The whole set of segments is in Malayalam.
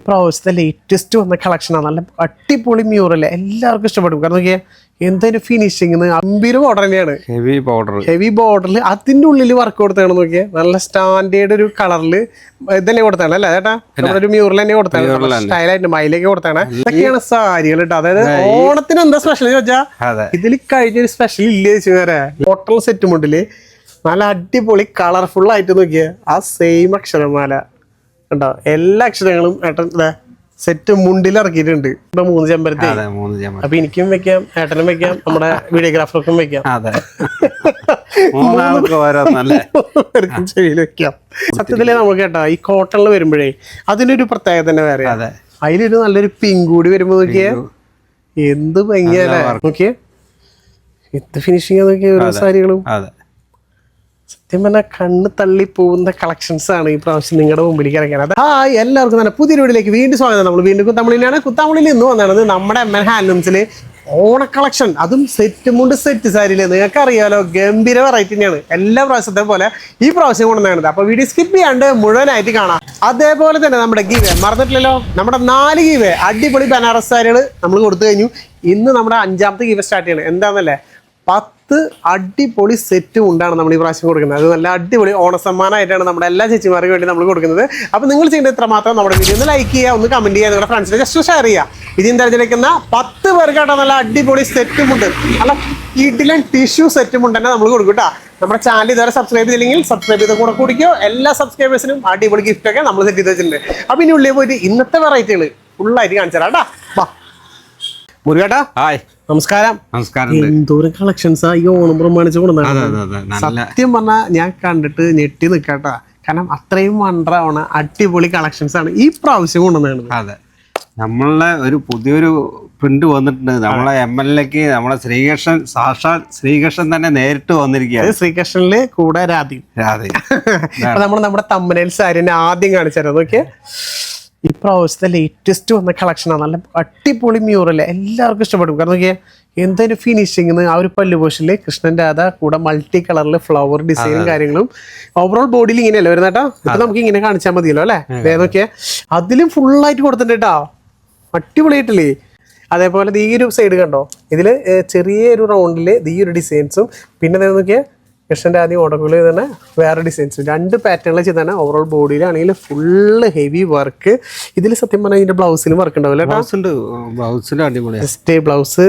പ്രാവശ്യത്തെ ലേറ്റസ്റ്റ് വന്ന കളക്ഷനാണ്. നല്ല അടിപൊളി മ്യൂറൽ എല്ലാവർക്കും ഇഷ്ടപ്പെടും. കാരണം നോക്കിയാൽ എന്തൊരു ഫിനിഷിങ് അമ്പീര് ബോർഡർ തന്നെയാണ്, ഹെവി ബോർഡറിൽ അതിന്റെ ഉള്ളിൽ വർക്ക് കൊടുത്താണ്. നോക്കിയാൽ നല്ല സ്റ്റാൻഡേർഡ് ഒരു കളറിൽ ഇതന്നെ കൊടുത്താണ് അല്ലേ ചേട്ടാ? നമ്മുടെ ഒരു മ്യൂറൽ തന്നെ കൊടുത്താണ്, സ്റ്റൈലായിട്ട് മയിലേക്ക് കൊടുത്താണ്. ഇതൊക്കെയാണ് സാരികൾ കേട്ടോ. അതായത് ഓണത്തിന് എന്താ സ്പെഷ്യൽ ചോദിച്ചാൽ ഇതിൽ കഴിഞ്ഞൊരു സ്പെഷ്യൽ ഇല്ല ചോദിച്ചു വേറെ ടോട്ടൽ സെറ്റ് മുണ്ടില് നല്ല അടിപൊളി കളർഫുൾ ആയിട്ട് നോക്കിയ ആ സെയിം അക്ഷരമാല കണ്ടോ. എല്ലാ അക്ഷരങ്ങളും ഏട്ടൻ സെറ്റ് മുണ്ടിൽ ഇറക്കിയിട്ടുണ്ട്. 3 ചെമ്പരത്തി. അപ്പൊ എനിക്കും വെക്കാം, ഏട്ടനും വെക്കാം, നമ്മുടെ വീഡിയോഗ്രാഫർക്കും വെക്കാം, ചെവിയിൽ വെക്കാം. സത്യത്തില് നമുക്ക് കേട്ടോ ഈ കോട്ടണിൽ വരുമ്പോഴേ അതിനൊരു പ്രത്യേകത തന്നെ വേറെ. അതിലൊരു നല്ലൊരു പിങ്ക് കൂടി വരുമ്പോ നോക്കിയേ എന്ത് ഭംഗിയല്ലേ. നോക്കിയേ എന്ത് ഫിനിഷിങ് നോക്കിയ ഓരോ സാരികളും. സത്യം പറഞ്ഞാൽ കണ്ണ് തള്ളി പോകുന്ന കളക്ഷൻസ് ആണ് ഈ പ്രാവശ്യം നിങ്ങളുടെ മുമ്പിലേക്ക് ഇറങ്ങിയത്. എല്ലാവർക്കും തന്നെ പുതിയ വീഡിയോയിലേക്ക് വീണ്ടും സ്വാഗതം. നമ്മൾ വീണ്ടും കുത്താമ്പള്ളിയിലാണ്. കുത്താമ്പള്ളിയിൽ ഇന്ന് വന്നത് നമ്മുടെ MN ഹാൻഡ്ലൂംസില് ഓണ കളക്ഷൻ, അതും സെറ്റ് മുണ്ട് സെറ്റ് സാരിയില്. നിങ്ങൾക്ക് അറിയാലോ ഗംഭീര വെറൈറ്റി തന്നെയാണ് എല്ലാ പ്രാവശ്യത്തെ പോലെ ഈ പ്രാവശ്യം കൊണ്ടുവന്നത്. അപ്പൊ വീഡിയോ സ്കിപ്പ് ചെയ്യാണ്ട് മുഴുവനായിട്ട് കാണാം. അതേപോലെ തന്നെ നമ്മുടെ ഗീവേ മറന്നിട്ടില്ലല്ലോ, നമ്മുടെ 4 ഗീവേ അടിപൊളി ബനാറസ് സാരികൾ നമ്മൾ കൊടുത്തു കഴിഞ്ഞു. ഇന്ന് നമ്മുടെ 5ാമത്തെ ഗീവേ സ്റ്റാർട്ട് ചെയ്യണം. എന്താണെന്നല്ലേ 10 അടിപൊളി സെറ്റ് ഉണ്ടാണ് നമ്മൾ ഈ പ്രാവശ്യം കൊടുക്കുന്നത്. അത് നല്ല അടിപൊളി ഓണസമ്മാനമായിട്ടാണ് നമ്മുടെ എല്ലാ ചേച്ചിമാർക്കും വേണ്ടി നമ്മൾ കൊടുക്കുന്നത്. അപ്പോൾ നിങ്ങൾ ചെയ്യേണ്ടത് ഇത്ര മാത്രം നമ്മുടെ വീഡിയോ ഒന്ന് ലൈക്ക് ചെയ്യുക, ഒന്ന് കമന്റ് ചെയ്യുക, നിങ്ങളുടെ ഫ്രണ്ട്സിനെ ജസ്റ്റ് ഷെയർ ചെയ്യുക. ഇതിന് തിരഞ്ഞെടുക്കുന്ന 10 പേർക്കാട്ടോ നല്ല അടിപൊളി സെറ്റും ഉണ്ട്, നല്ല കിടിലൻ ടിഷ്യൂ സെറ്റും ഉണ്ട് തന്നെ നമ്മൾ കൊടുക്കും കേട്ടോ. നമ്മുടെ ചാനൽ ഇതുവരെ സബ്സ്ക്രൈബ് ചെയ്തില്ലെങ്കിൽ സബ്സ്ക്രൈബ് ചെയ്ത് കൂടെ കുടിക്കോ. എല്ലാ സബ്സ്ക്രൈബേഴ്സിനും അടിപൊളി ഗിഫ്റ്റ് ഒക്കെ നമ്മൾ സെറ്റ് ചെയ്ത് വെച്ചിട്ടുണ്ട്. അപ്പോൾ ഇനി ഉള്ളിൽ പോയിട്ട് ഇന്നത്തെ വെറൈറ്റികൾ ഫുള്ളായിട്ട് കാണിച്ചു തരാം കേട്ടോ. വാ മുരുകേട്ടാ, നമസ്കാരം. എന്തോരം കളക്ഷൻസാ ഈ ഓണം പ്രമാണിച്ച് കൊണ്ടുവന്നത്. സത്യം പറഞ്ഞാൽ ഞാൻ കണ്ടിട്ട് ഞെട്ടി നിൽക്കാട്ടാ. കാരണം അത്രയും വണ്ടറാണ്, അടിപൊളി കളക്ഷൻസ് ആണ് ഈ പ്രാവശ്യം കൊണ്ടുവന്നത്. അതെ, നമ്മളെ ഒരു പുതിയൊരു പ്രിന്റ് വന്നിട്ടുണ്ട്. നമ്മളെ MLക്ക് നമ്മളെ ശ്രീകൃഷ്ണൻ, സാക്ഷാൽ ശ്രീകൃഷ്ണൻ തന്നെ നേരിട്ട് വന്നിരിക്കുകയാണ്. ശ്രീകൃഷ്ണനില് കൂടെ രാധി. നമ്മൾ നമ്മുടെ തമ്പനയിൽ സാരിനെ ആദ്യം കാണിച്ചായിരുന്നു. നോക്കിയേ ഈ പ്രാവശ്യത്തെ ലേറ്റസ്റ്റ് വന്ന കളക്ഷനാണ്. നല്ല അടിപൊളി മ്യൂറൽ എല്ലാവർക്കും ഇഷ്ടപ്പെടും. കാരണം നോക്കിയാൽ എന്തൊരു ഫിനിഷിങ് ആ ഒരു പല്ലുപോഷനില് കൃഷ്ണൻ രാധ കൂടെ മൾട്ടി കളറിൽ ഫ്ലവർ ഡിസൈനും കാര്യങ്ങളും. ഓവറോൾ ബോഡിയിൽ ഇങ്ങനെയല്ലേ വരുന്ന കേട്ടോ. ഇത് നമുക്ക് ഇങ്ങനെ കാണിച്ചാൽ മതിയല്ലോ അല്ലേ. നോക്കിയാൽ അതിലും ഫുള്ളായിട്ട് കൊടുത്തിട്ടുണ്ട് കേട്ടോ, അടിപൊളിയായിട്ടില്ലേ. അതേപോലെ ഈ ഒരു സൈഡ് കണ്ടോ, ഇതില് ചെറിയൊരു റൗണ്ടില് ഈ ഒരു ഡിസൈൻസും, പിന്നെ നോക്കിയാൽ കൃഷ്ണൻ്റെ ആദ്യം ഓടക്കുള്ളിൽ തന്നെ വേറെ ഡിസൈൻസ് 2 പാറ്റേണിൽ ചെയ്താണ്. ഓവറോൾ ബോഡിയിലാണെങ്കിൽ ഫുള്ള് ഹെവി വർക്ക്. ഇതിൽ സത്യം പറഞ്ഞാൽ ഇതിന്റെ ബ്ലൗസിലും വർക്ക് ഉണ്ടാവില്ല. ജസ്റ്റ് ബ്ലൗസ്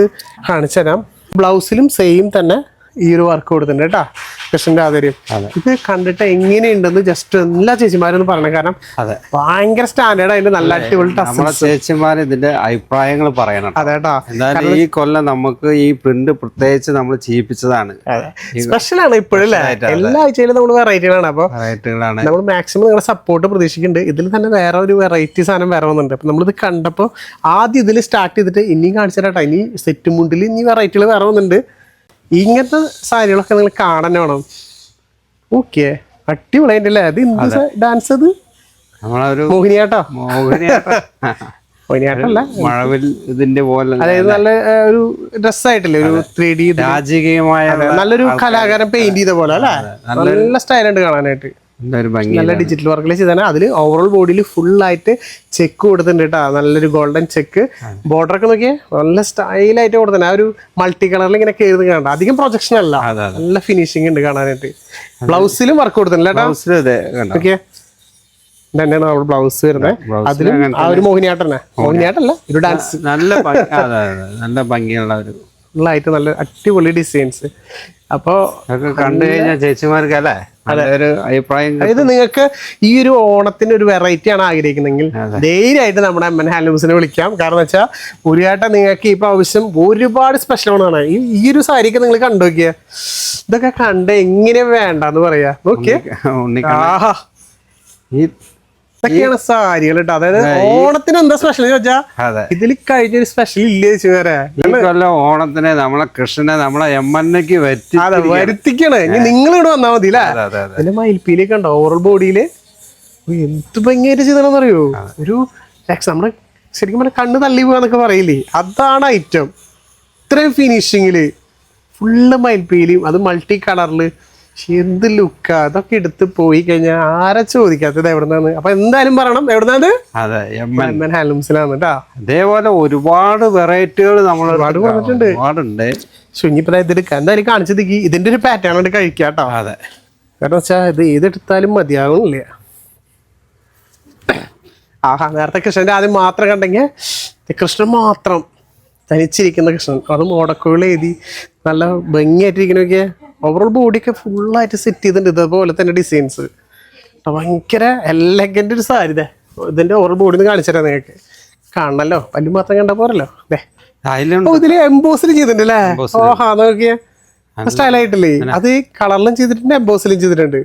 കാണിച്ചു തരാം. ബ്ലൗസിലും സെയിം തന്നെ ഈ ഒരു വർക്ക് കൊടുത്തിട്ടുണ്ട് കേട്ടോ, കൃഷ്ണന്റെ ആദര്യം. ഇത് കണ്ടിട്ട് എങ്ങനെയുണ്ടെന്ന് ജസ്റ്റ് എല്ലാ ചേച്ചിമാരും പറയണം. കാരണം ഭയങ്കര സ്റ്റാൻഡേർഡ് ആയിട്ട് നല്ല അടിപൊളി ചേച്ചിമാർ ഇതിന്റെ അഭിപ്രായങ്ങൾ പറയണം. അതേട്ടാ, ഈ കൊല്ലം നമുക്ക് ഈ പ്രിന്റ് പ്രത്യേകിച്ച് നമ്മൾ ചെയ്യിപ്പിച്ചതാണ്. സ്പെഷ്യലാണ് ഇപ്പോഴല്ലേ. എല്ലാ ആഴ്ചയിലും നമ്മൾ വെറൈറ്റികളാണ്. അപ്പൊ നമ്മൾ മാക്സിമം നിങ്ങളുടെ സപ്പോർട്ട് പ്രതീക്ഷിക്കുന്നുണ്ട്. ഇതിൽ തന്നെ വേറെ ഒരു വെറൈറ്റി സാധനം വേറെ വന്നിട്ടുണ്ട്. അപ്പൊ നമ്മളിത് കണ്ടപ്പോൾ ആദ്യം ഇതിൽ സ്റ്റാർട്ട് ചെയ്തിട്ട് ഇനിയും കാണിച്ചു തരാട്ടോ. ഇനി സെറ്റ് മുണ്ടിൽ ഇനി വെറൈറ്റികൾ വേറെ വന്നിട്ടുണ്ട്. ഇങ്ങനത്തെ സാരികളൊക്കെ നിങ്ങൾ കാണാൻ വേണം. ഓക്കെ, അടിപൊളിയായിട്ടല്ലേ. അത് എന്ത് ഡാൻസ്? അത് മോഹിനിയാട്ടോ. മോഹിനിയാട്ടല്ല, മഴവിൽ ഇതിന്റെ പോലെ. അതായത് നല്ല ഒരു ഡ്രസ്സായിട്ടില്ലേ, ഒരു 3D രാജകീയമായ നല്ലൊരു കലാകാരൻ പെയിന്റ് ചെയ്ത പോലെ അല്ലേ. നല്ല സ്റ്റൈലുണ്ട് കാണാനായിട്ട്. നല്ല ഡിജിറ്റൽ വർക്കിൽ ചെയ്താണ്. അതിൽ ഓവറോൾ ബോഡിയിൽ ഫുള്ളായിട്ട് ചെക്ക് കൊടുത്തിട്ടുണ്ട് കേട്ടോ. നല്ലൊരു ഗോൾഡൻ ചെക്ക്. ബോർഡറൊക്കെ നോക്കിയാൽ നല്ല സ്റ്റൈലായിട്ട് കൊടുത്തിട്ടുണ്ട്. ആ ഒരു മൾട്ടി കളറിൽ ഇങ്ങനെ കയറി കാണാം. അധികം പ്രൊജക്ഷൻ അല്ല, നല്ല ഫിനിഷിംഗ് ഉണ്ട് കാണാനായിട്ട്. ബ്ലൗസിലും വർക്ക് കൊടുത്തിട്ടുണ്ട് കേട്ടോ. ഓക്കെ, തന്നെയാണ് അവിടെ ബ്ലൗസ് വരുന്നത്. അതിലും ആ ഒരു മോഹിനിയാട്ടന്നെ, മോഹിനിയാട്ടല്ല ഒരു ഡാൻസ്. നല്ല ഭംഗിയുള്ള ഒരു ഫുള്ളായിട്ട് നല്ല അടിപൊളി ഡിസൈൻസ്. അപ്പോ കണ്ടു കഴിഞ്ഞാൽ ചേച്ചിമാർക്ക് അല്ലേ ഒരു അഭിപ്രായം. അതായത് നിങ്ങൾക്ക് ഈ ഒരു ഓണത്തിന് ഒരു വെറൈറ്റി ആണ് ആഗ്രഹിക്കുന്നെങ്കിൽ ധൈര്യമായിട്ട് നമ്മുടെ MN ഹാൻഡ്ലൂംസിനെ വിളിക്കാം. കാരണം വെച്ചാൽ മുരുകേട്ട നിങ്ങൾക്ക് ഈ പ്രാവശ്യം ഒരുപാട് സ്പെഷ്യൽ ഓണാണ്. ഈ ഒരു സാരിക്ക് നിങ്ങൾ കണ്ടു നോക്കിയ ഇതൊക്കെ കണ്ട് എങ്ങനെ വേണ്ടെന്ന് പറയാ. നോക്കിയേ, ഇതൊക്കെയാണ് സാരികൾ കേട്ടോ. അതായത് ഓണത്തിന് എന്താ സ്പെഷ്യൽ ചോദിച്ചാൽ ഇതിൽ കഴിഞ്ഞൊരു സ്പെഷ്യൽ ഇല്ലേ വേറെ. ഓണത്തിന് നമ്മളെ കൃഷ്ണനെ നമ്മളെ MNക്ക് വരുത്തിക്കണേ. ഇനി നിങ്ങൾ ഇവിടെ വന്നാൽ മതി അല്ലേ. അതിന്റെ മയിൽപ്പീലേക്ക് ഉണ്ടോ ഓവറോൾ ബോഡിയില് എന്ത് ഭംഗിയായിട്ട് ചെയ്തതെന്ന് അറിയോ. ഒരു നമ്മുടെ ശരിക്കും പറഞ്ഞാൽ കണ്ണ് തള്ളി പോവാന്നൊക്കെ പറയില്ലേ, അതാണ് ഐറ്റം. ഇത്രയും ഫിനിഷിങ്ങില് ഫുള്ള് മയിൽപ്പീലിയും അത് മൾട്ടി കളറില് എന്ത് ലുക്കാ, അതൊക്കെ എടുത്ത് പോയി കഴിഞ്ഞാൽ ആരാ ചോദിക്കാത്തത് എവിടുന്നാന്ന്. അപ്പൊ എന്തായാലും പറയണം എവിടുന്നാണ്. അതെ, ഹാൻഡ്ലൂംസിലാണ് കേട്ടോ. അതേപോലെ ഒരുപാട് വെറൈറ്റികൾ നമ്മൾ വന്നിട്ടുണ്ട്. ഒരുപാടുണ്ട്. ഇനിയിപ്പോ ഇത് എടുക്കാം, എന്തായാലും കാണിച്ചത് ഇതിന്റെ ഒരു പാറ്റേൺ കൊണ്ട് കഴിക്കാട്ടോ. അതെ, കാരണം വെച്ചാൽ ഇത് ഏതെടുത്താലും മതിയാവുന്നില്ല. ആഹാ, നേരത്തെ കൃഷ്ണന്റെ ആദ്യം മാത്രം കണ്ടെങ്കിൽ കൃഷ്ണൻ മാത്രം തനിച്ചിരിക്കുന്ന കൃഷ്ണൻ, അത് മോടക്കുകൾ എഴുതി നല്ല ഭംഗിയായിട്ടിരിക്കണൊക്കെ. ഓവറോൾ ബോഡിയൊക്കെ ഫുള്ളായിട്ട് സെറ്റ് ചെയ്തിട്ടുണ്ട്, ഇതേപോലെ തന്നെ ഡിസൈൻസ്. ഭയങ്കര എലഗന്റ് ഒരു സാരി. ഇതിന്റെ ഓവറോൾ ബോഡി ഒന്ന് കാണിച്ചു തരാം നിങ്ങൾക്ക്, കാണണല്ലോ. പല്ലു മാത്രം കണ്ടാൽ പോരല്ലോ. ഇതില് എംബോസിൽ ചെയ്തിട്ടുണ്ട് അല്ലേ? ഓഹാ, നോക്കിയേ, സ്റ്റൈലായിട്ടില്ലേ? അത് കളറിലും ചെയ്തിട്ടുണ്ട്, എംബോസിലും ചെയ്തിട്ടുണ്ട്.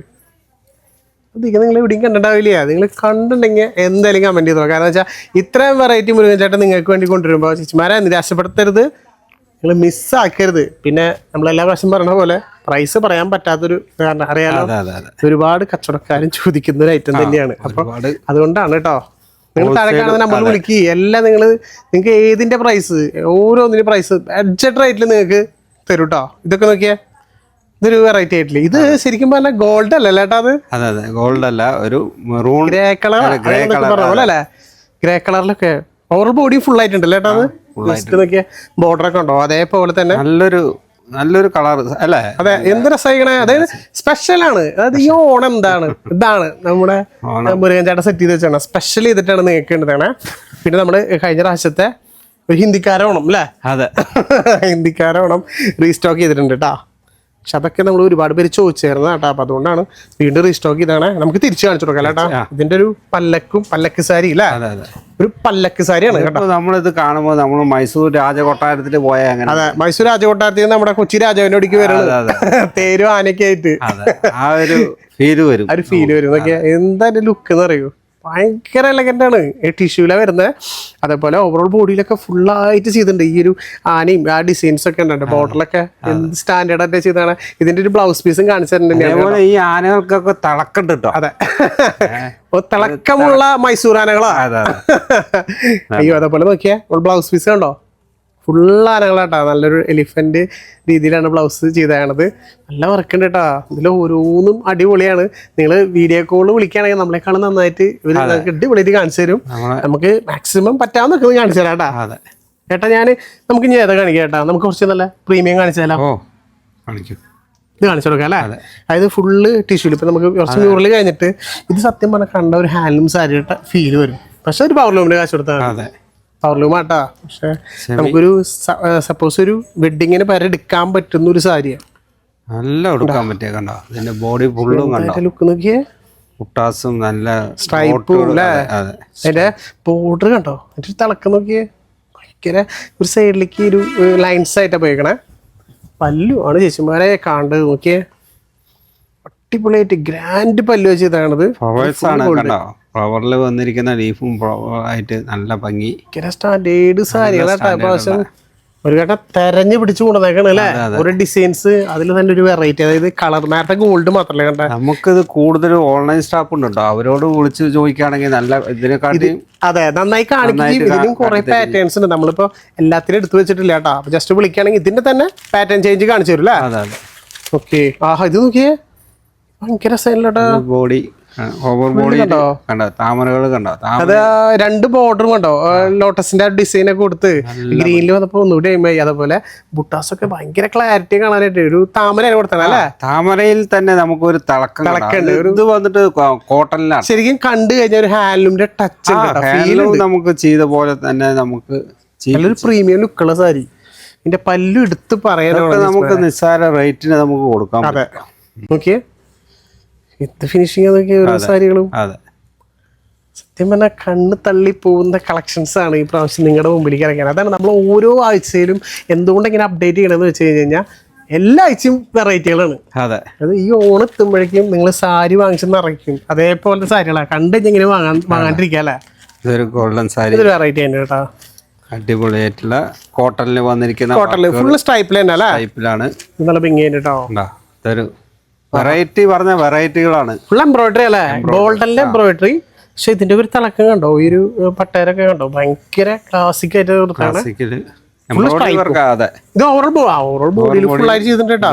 അതൊക്കെ നിങ്ങൾ എവിടെയും കണ്ടിട്ടുണ്ടാവില്ല. നിങ്ങൾ കണ്ടിട്ടുണ്ടെങ്കിൽ എന്തായാലും കമന്റ് ചെയ്തോ. കാരണം വെച്ചാൽ ഇത്രയും വെറൈറ്റി മുരുകൻ ചേട്ടൻ നിങ്ങൾക്ക് വേണ്ടി കൊണ്ടുവരുമ്പോൾ ചേച്ചിമാരെ നിരാശപ്പെടുത്തരുത്, നിങ്ങൾ മിസ്സാക്കരുത്. പിന്നെ നമ്മളെല്ലാ പ്രാവശ്യം പറഞ്ഞ പോലെ പ്രൈസ് പറയാൻ പറ്റാത്തൊരു കാരണം അറിയാലോ, ഒരുപാട് കച്ചവടക്കാരും ചോദിക്കുന്ന ഒരു ഐറ്റം തന്നെയാണ്. അപ്പൊ അതുകൊണ്ടാണ് കേട്ടോ. നിങ്ങൾ താഴെ കാണുന്ന നമ്പർ വിളിക്കുക. എല്ലാം നിങ്ങൾക്ക് ഏതിന്റെ പ്രൈസ്, ഓരോന്നിനും പ്രൈസ് ബഡ്ജറ്റ് റേറ്റിൽ നിങ്ങൾക്ക് തരും കേട്ടോ. ഇതൊക്കെ നോക്കിയാൽ ഇതൊരു വെറൈറ്റി ആയിട്ടില്ലേ? ഇത് ശരിക്കും പറഞ്ഞാൽ ഗോൾഡ് അല്ലല്ലേ ഏട്ടാ? അത് അതെ, ഗോൾഡ് അല്ല, ഒരു മെറൂൺ ഗ്രേ കളർ പറഞ്ഞ പോലെ അല്ലേ? ഗ്രേ കളറിലൊക്കെ ഓവർ ബോഡി ഫുൾ ആയിട്ടുണ്ടല്ലേ ഏട്ടാ? അത് നോക്കിയ ബോർഡർ ഒക്കെ ഉണ്ടോ? അതേപോലെ തന്നെ നല്ലൊരു കളർ അല്ലേ? അതെ, എന്ത് രസമായിക്കണേ. അതായത് സ്പെഷ്യൽ ആണ്. അതായത് ഈ ഓണം ഇതാണ് നമ്മുടെ മുരുകൻ ചേട്ടൻ സെറ്റ് ചെയ്ത് വെച്ചാണ്, സ്പെഷ്യൽ ചെയ്തിട്ടാണ് നിങ്ങൾക്ക് ഉണ്ടതാണ്. പിന്നെ നമ്മള് കഴിഞ്ഞ പ്രാവശ്യത്തെ ഒരു ഹിന്ദിക്കാരോണം അല്ലേ? അതെ, ഹിന്ദിക്കാരോണം റീസ്റ്റോക്ക് ചെയ്തിട്ടുണ്ട് കേട്ടോ. പക്ഷെ അതൊക്കെ നമ്മൾ ഒരുപാട് പേര് ചോദിച്ചായിരുന്നു കേട്ടോ. അപ്പൊ അതുകൊണ്ടാണ് വീണ്ടും റീസ്റ്റോക്ക് ചെയ്താണ്. നമുക്ക് തിരിച്ചു കാണിച്ചു കൊടുക്കാം കേട്ടോ. ഇതിന്റെ ഒരു പല്ലക്ക് സാരി അല്ലേ? ഒരു പല്ലക്ക് സാരിയാണ് കേട്ടോ. നമ്മളിത് കാണുമ്പോൾ നമ്മൾ മൈസൂർ രാജകൊട്ടാരത്തിൽ പോയാൽ അങ്ങനെ. അതെ, മൈസൂർ രാജകൊട്ടാരത്തിൽ നമ്മുടെ കൊച്ചി രാജാവിനോടിക്ക് വരുന്നത് തേരും ആനയൊക്കെ ആയിട്ട് ആ ഒരു ഫീല് വരും. എന്തായാലും ലുക്ക് എന്ന് പറയൂ, ഭയങ്കര എലഗന്റ് ആണ്. ടിഷ്യൂല വരുന്നത്. അതേപോലെ ഓവറോൾ ബോഡിയിലൊക്കെ ഫുള്ളായിട്ട് ചെയ്തിട്ടുണ്ട്. ഈ ഒരു ആനയും ആ ഡിസൈൻസ് ഒക്കെ ഉണ്ട്. ബോർഡറിലൊക്കെ എന്ത് സ്റ്റാൻഡേർഡ് ആയിട്ട് ചെയ്താണ്. ഇതിന്റെ ഒരു ബ്ലൗസ് പീസും കാണിച്ചിട്ടുണ്ട്. ഈ ആനകൾക്കൊക്കെ തിളക്കുണ്ട് കേട്ടോ. അതെ, തിളക്കമുള്ള മൈസൂർ ആനകളാ. അയ്യോ, അതേപോലെ നോക്കിയാ ബ്ലൗസ് പീസ് കണ്ടോ, ഫുൾ ആനകളാട്ടാ. നല്ലൊരു എലിഫന്റ് രീതിയിലാണ് ബ്ലൗസ് ചെയ്തത്. നല്ല വർക്ക് ഉണ്ട് കേട്ടോ. ഇതിൽ ഓരോന്നും അടിപൊളിയാണ്. നിങ്ങൾ വീഡിയോ കോള് വിളിക്കുകയാണെങ്കിൽ നമ്മളെക്കാളും നന്നായിട്ട് ഇവർ അടിപൊളിയായിട്ട് കാണിച്ചു തരും. നമുക്ക് മാക്സിമം പറ്റാവുന്നൊക്കെ കാണിച്ചു തരാം കേട്ടാ. ചേട്ടാ നമുക്ക് ഇനി ഏതാ കാണിക്കാം കേട്ടാ? നമുക്ക് കുറച്ച് നല്ല പ്രീമിയം കാണിച്ചു തരാം. ഇത് കാണിച്ചു കൊടുക്കാം അല്ലേ? അതായത് ഫുള്ള് ടിഷ്യൂല്. ഇപ്പൊ നമുക്ക് കുറച്ച് മ്യൂറൽ കഴിഞ്ഞിട്ട് ഇത് സത്യം പറഞ്ഞാൽ കണ്ട ഒരു ഹാൻഡ്ലൂം സാരിയുടെ ഫീല് വരും. പക്ഷെ ഒരു പവർലൂമിന്റെ കാശ് കൊടുത്താൽ പവർലൂമാട്ടാ. പക്ഷെ നമുക്കൊരു സപ്പോസ് ഒരു വെഡിങ്ങിന് എടുക്കാൻ പറ്റുന്ന ഒരു സാരിയാണ്. നല്ല ഉടുക്കാൻ പറ്റിയ കണ്ടോ, ഇതിന്റെ ബോഡി ഫുള്ളും കണ്ടോ, ലുക്ക് നോക്കിയേ. കുട്ടാസും നല്ല സ്ട്രൈപ്പും അല്ലേ? അതിന്റെ ബോർഡർ കണ്ടോ, അതിന്റെ തിളക്കം നോക്കിയേ. ഭയങ്കര ഒരു സൈഡിലേക്ക് ഒരു ലൈൻസ് ആയിട്ടാ പോയിക്കണേ. പല്ലു ആണ് ചേച്ചിമാരെ കാണേണ്ടത്. നോക്കിയേ, അടിപൊളിയായിട്ട് ഗ്രാൻഡ് പല്ലു വെച്ച് ഇതാണത്. ഫ്ലവറിൽ വന്നിരിക്കുന്ന ലീഫും ആയിട്ട് നല്ല ഭംഗി. സ്റ്റാൻഡേർഡ് സാരികളാട്ടാ. പ്രാവശ്യം ഒരു ഘട്ടം തെരഞ്ഞു പിടിച്ചു കൊണ്ടുവന്നേക്കാണ് അല്ലേ? ഒരു ഡിസൈൻസ് അതിൽ തന്നെ ഒരു വെറൈറ്റി. അതായത് കളർ നേരത്തെ ഗോൾഡ് മാത്രമല്ല കണ്ട. നമുക്കിത് കൂടുതൽ ഓൺലൈൻ സ്റ്റാഫ് ഉണ്ടോ, അവരോട് വിളിച്ച് ചോദിക്കുകയാണെങ്കിൽ നല്ല ഇതിനെക്കാട്ടി അതെ നന്നായി കാണിക്കുകയും ഇതിനും കുറെ പാറ്റേൺസ് ഉണ്ട്. നമ്മളിപ്പോ എല്ലാത്തിനും എടുത്തു വെച്ചിട്ടില്ല കേട്ടോ. അപ്പൊ ജസ്റ്റ് വിളിക്കുകയാണെങ്കിൽ ഇതിന്റെ തന്നെ പാറ്റേൺ ചേഞ്ച് കാണിച്ചു തരും അല്ലേ? ഓക്കെ. ആഹാ, ഇത് നോക്കിയേ, ഭയങ്കര സൈഡിലോട്ടാ ബോഡി. ഓവർ ബോഡി കണ്ടോ, താമരകൾ കണ്ടോ, അത് രണ്ട് ബോർഡറും കണ്ടോ, ലോട്ടസിന്റെ ഡിസൈൻ ഒക്കെ കൊടുത്ത് ഗ്രീനിൽ വന്നപ്പോ ഒന്നുകൂടി ആയി. അതേപോലെ ബുട്ടാസൊക്കെ ഭയങ്കര ക്ലാരിറ്റി കാണാനായിട്ട് ഒരു താമര കൊടുത്താണ് അല്ലേ? താമരയിൽ തന്നെ നമുക്കൊരു തിളക്കമുണ്ട്. ഇത് വന്നിട്ട് കോട്ടണിലാണ്. ശരിക്കും കണ്ടു കഴിഞ്ഞാൽ ഒരു ഹാൻഡ്ലൂമിന്റെ ടച്ച് നമുക്ക് ചെയ്ത പോലെ തന്നെ നമുക്ക് നല്ലൊരു പ്രീമിയം ലുക്കുള്ള സാരി. ഇതിന്റെ പല്ലു എടുത്ത് പറയാനാണ് നമുക്ക് നിസ്സാര റേറ്റിന് നമുക്ക് കൊടുക്കാം. അതെ, നോക്കിയേ എന്ത് ഫിനിഷിങ് അതൊക്കെ ഓരോ സാരികളും. സത്യം പറഞ്ഞാൽ കണ്ണ് തള്ളി പോകുന്ന കളക്ഷൻസ് ആണ് ഈ പ്രാവശ്യം നിങ്ങളുടെ മുമ്പിലേക്ക് ഇറങ്ങിയത്. അതാണ് നമ്മൾ ഓരോ ആഴ്ചയിലും എന്തുകൊണ്ട് ഇങ്ങനെ അപ്ഡേറ്റ് ചെയ്യണമെന്ന് വെച്ച് കഴിഞ്ഞാൽ എല്ലാ ആഴ്ചയും വെറൈറ്റികളാണ്. അത് ഈ ഓണെത്തുമ്പോഴേക്കും നിങ്ങൾ സാരി വാങ്ങിച്ചെന്ന് ഇറക്കും. അതേപോലത്തെ സാരികളാണ് കണ്ടു ഇങ്ങനെ വാങ്ങാണ്ടിരിക്കുക അല്ലേ? ഇതൊരു ഗോൾഡൻ സാരി, ഇതൊരു വെറൈറ്റി ആണ് കേട്ടോ. അടിപൊളിയായിട്ടുള്ള കോട്ടണിൽ വന്നിരിക്കുന്ന കോട്ടണിൽ ഫുൾ സ്ട്രൈപ്പിൽ തന്നെ അല്ലേ? സ്ട്രൈപ്പിലാണ്. നല്ല ഭംഗിയായിട്ട് കേട്ടോ. ഇതൊരു വെറൈറ്റി പറഞ്ഞ വെറൈറ്റികളാണ്. ഫുൾ എംബ്രോയിഡറി അല്ലേ? ഗോൾഡനിലെ എംബ്രോയിഡറി. പക്ഷെ ഇതിന്റെ ഒരു തിളക്കം കണ്ടോ, ഈ ഒരു പട്ടേരൊക്കെ കണ്ടോ, ഭയങ്കര ക്ലാസിക് ആയിട്ട് കൊടുത്താണ്. അതെ ഇത് ഓവറോൾ ബോഡിയിൽ ഫുൾ ആയിട്ട് ചെയ്തിട്ടുണ്ട് കേട്ടോ.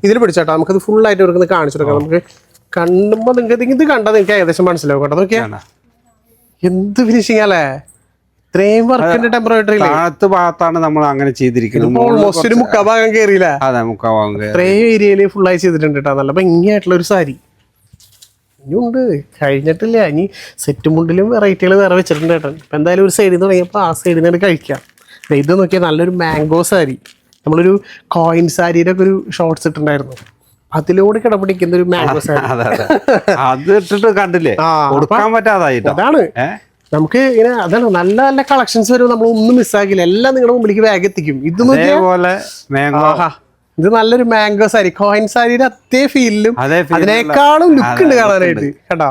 ഇതിൽ പിടിച്ചാട്ടോ നമുക്കത് ഫുൾ ആയിട്ട് ഇവർക്കൊന്ന് കാണിച്ചു കൊടുക്കാം. നമുക്ക് കണ്ടുമ്പോ നിങ്ങൾക്ക് ഇത് കണ്ടാൽ നിങ്ങൾക്ക് ഏകദേശം മനസ്സിലാവും കേട്ടോ. നോക്കിയാ എന്ത് ഫിനിഷിംഗ് അല്ലേ, ഇത്രയും വർക്കിന്റെ ടെമ്പറേച്ചറിൽ താഴത്ത് ഭാഗത്താണ് നമ്മൾ അങ്ങനെ ചെയ്തിരിക്കുന്നത്. ഓൾമോസ്റ്റ് ഒരു മുക്കാഭാഗം കയറിയില്ല, അതെ മുക്കാഭാഗം ഇത്രയും ഏരിയയില് ഫുൾ ആയി ചെയ്തിട്ടുണ്ട് കേട്ടോ. നല്ല ഭംഗിയായിട്ടുള്ള ഒരു സാരി ഇനിയുണ്ട്, കഴിഞ്ഞിട്ടില്ല. ഇനി സെറ്റ് മുണ്ടിലും വെറൈറ്റികൾ വേറെ വെച്ചിട്ടുണ്ട് കേട്ടോ. ഇപ്പം എന്തായാലും ഒരു സൈഡിൽ നിന്ന് തുടങ്ങിയപ്പോൾ ആ സൈഡിൽ നിന്ന് കഴിക്കാം. ഇത് നോക്കിയാൽ നല്ലൊരു മാംഗോ സാരി, നമ്മളൊരു കോയിൻ സാരിയുടെ ഒക്കെ ഒരു ഷോർട്ട്സ് ഇട്ടുണ്ടായിരുന്നു, അതിലൂടെ കിടപിടിക്കുന്ന ഒരു മാംഗോ സാരി. അത് ഇട്ടിട്ട് കണ്ടില്ലേ, കൊടുക്കാൻ പറ്റാതായിട്ട്. അതാണ് നമുക്ക് ഇങ്ങനെ, അതാണ് നല്ല നല്ല കളക്ഷൻസ് വരും, നമ്മൾ ഒന്നും മിസ്സാക്കില്ല, എല്ലാം നിങ്ങളുടെ മുമ്പിലേക്ക് വേഗം എത്തിക്കും. ഇത് നോക്കിയാൽ ഇത് നല്ലൊരു മാംഗോ സാരി, കോയിൻ സാരിയുടെ അതേ ഫീലിലും അതിനേക്കാളും ലുക്ക് ഉണ്ട് കാണാനായിട്ട് കേട്ടോ.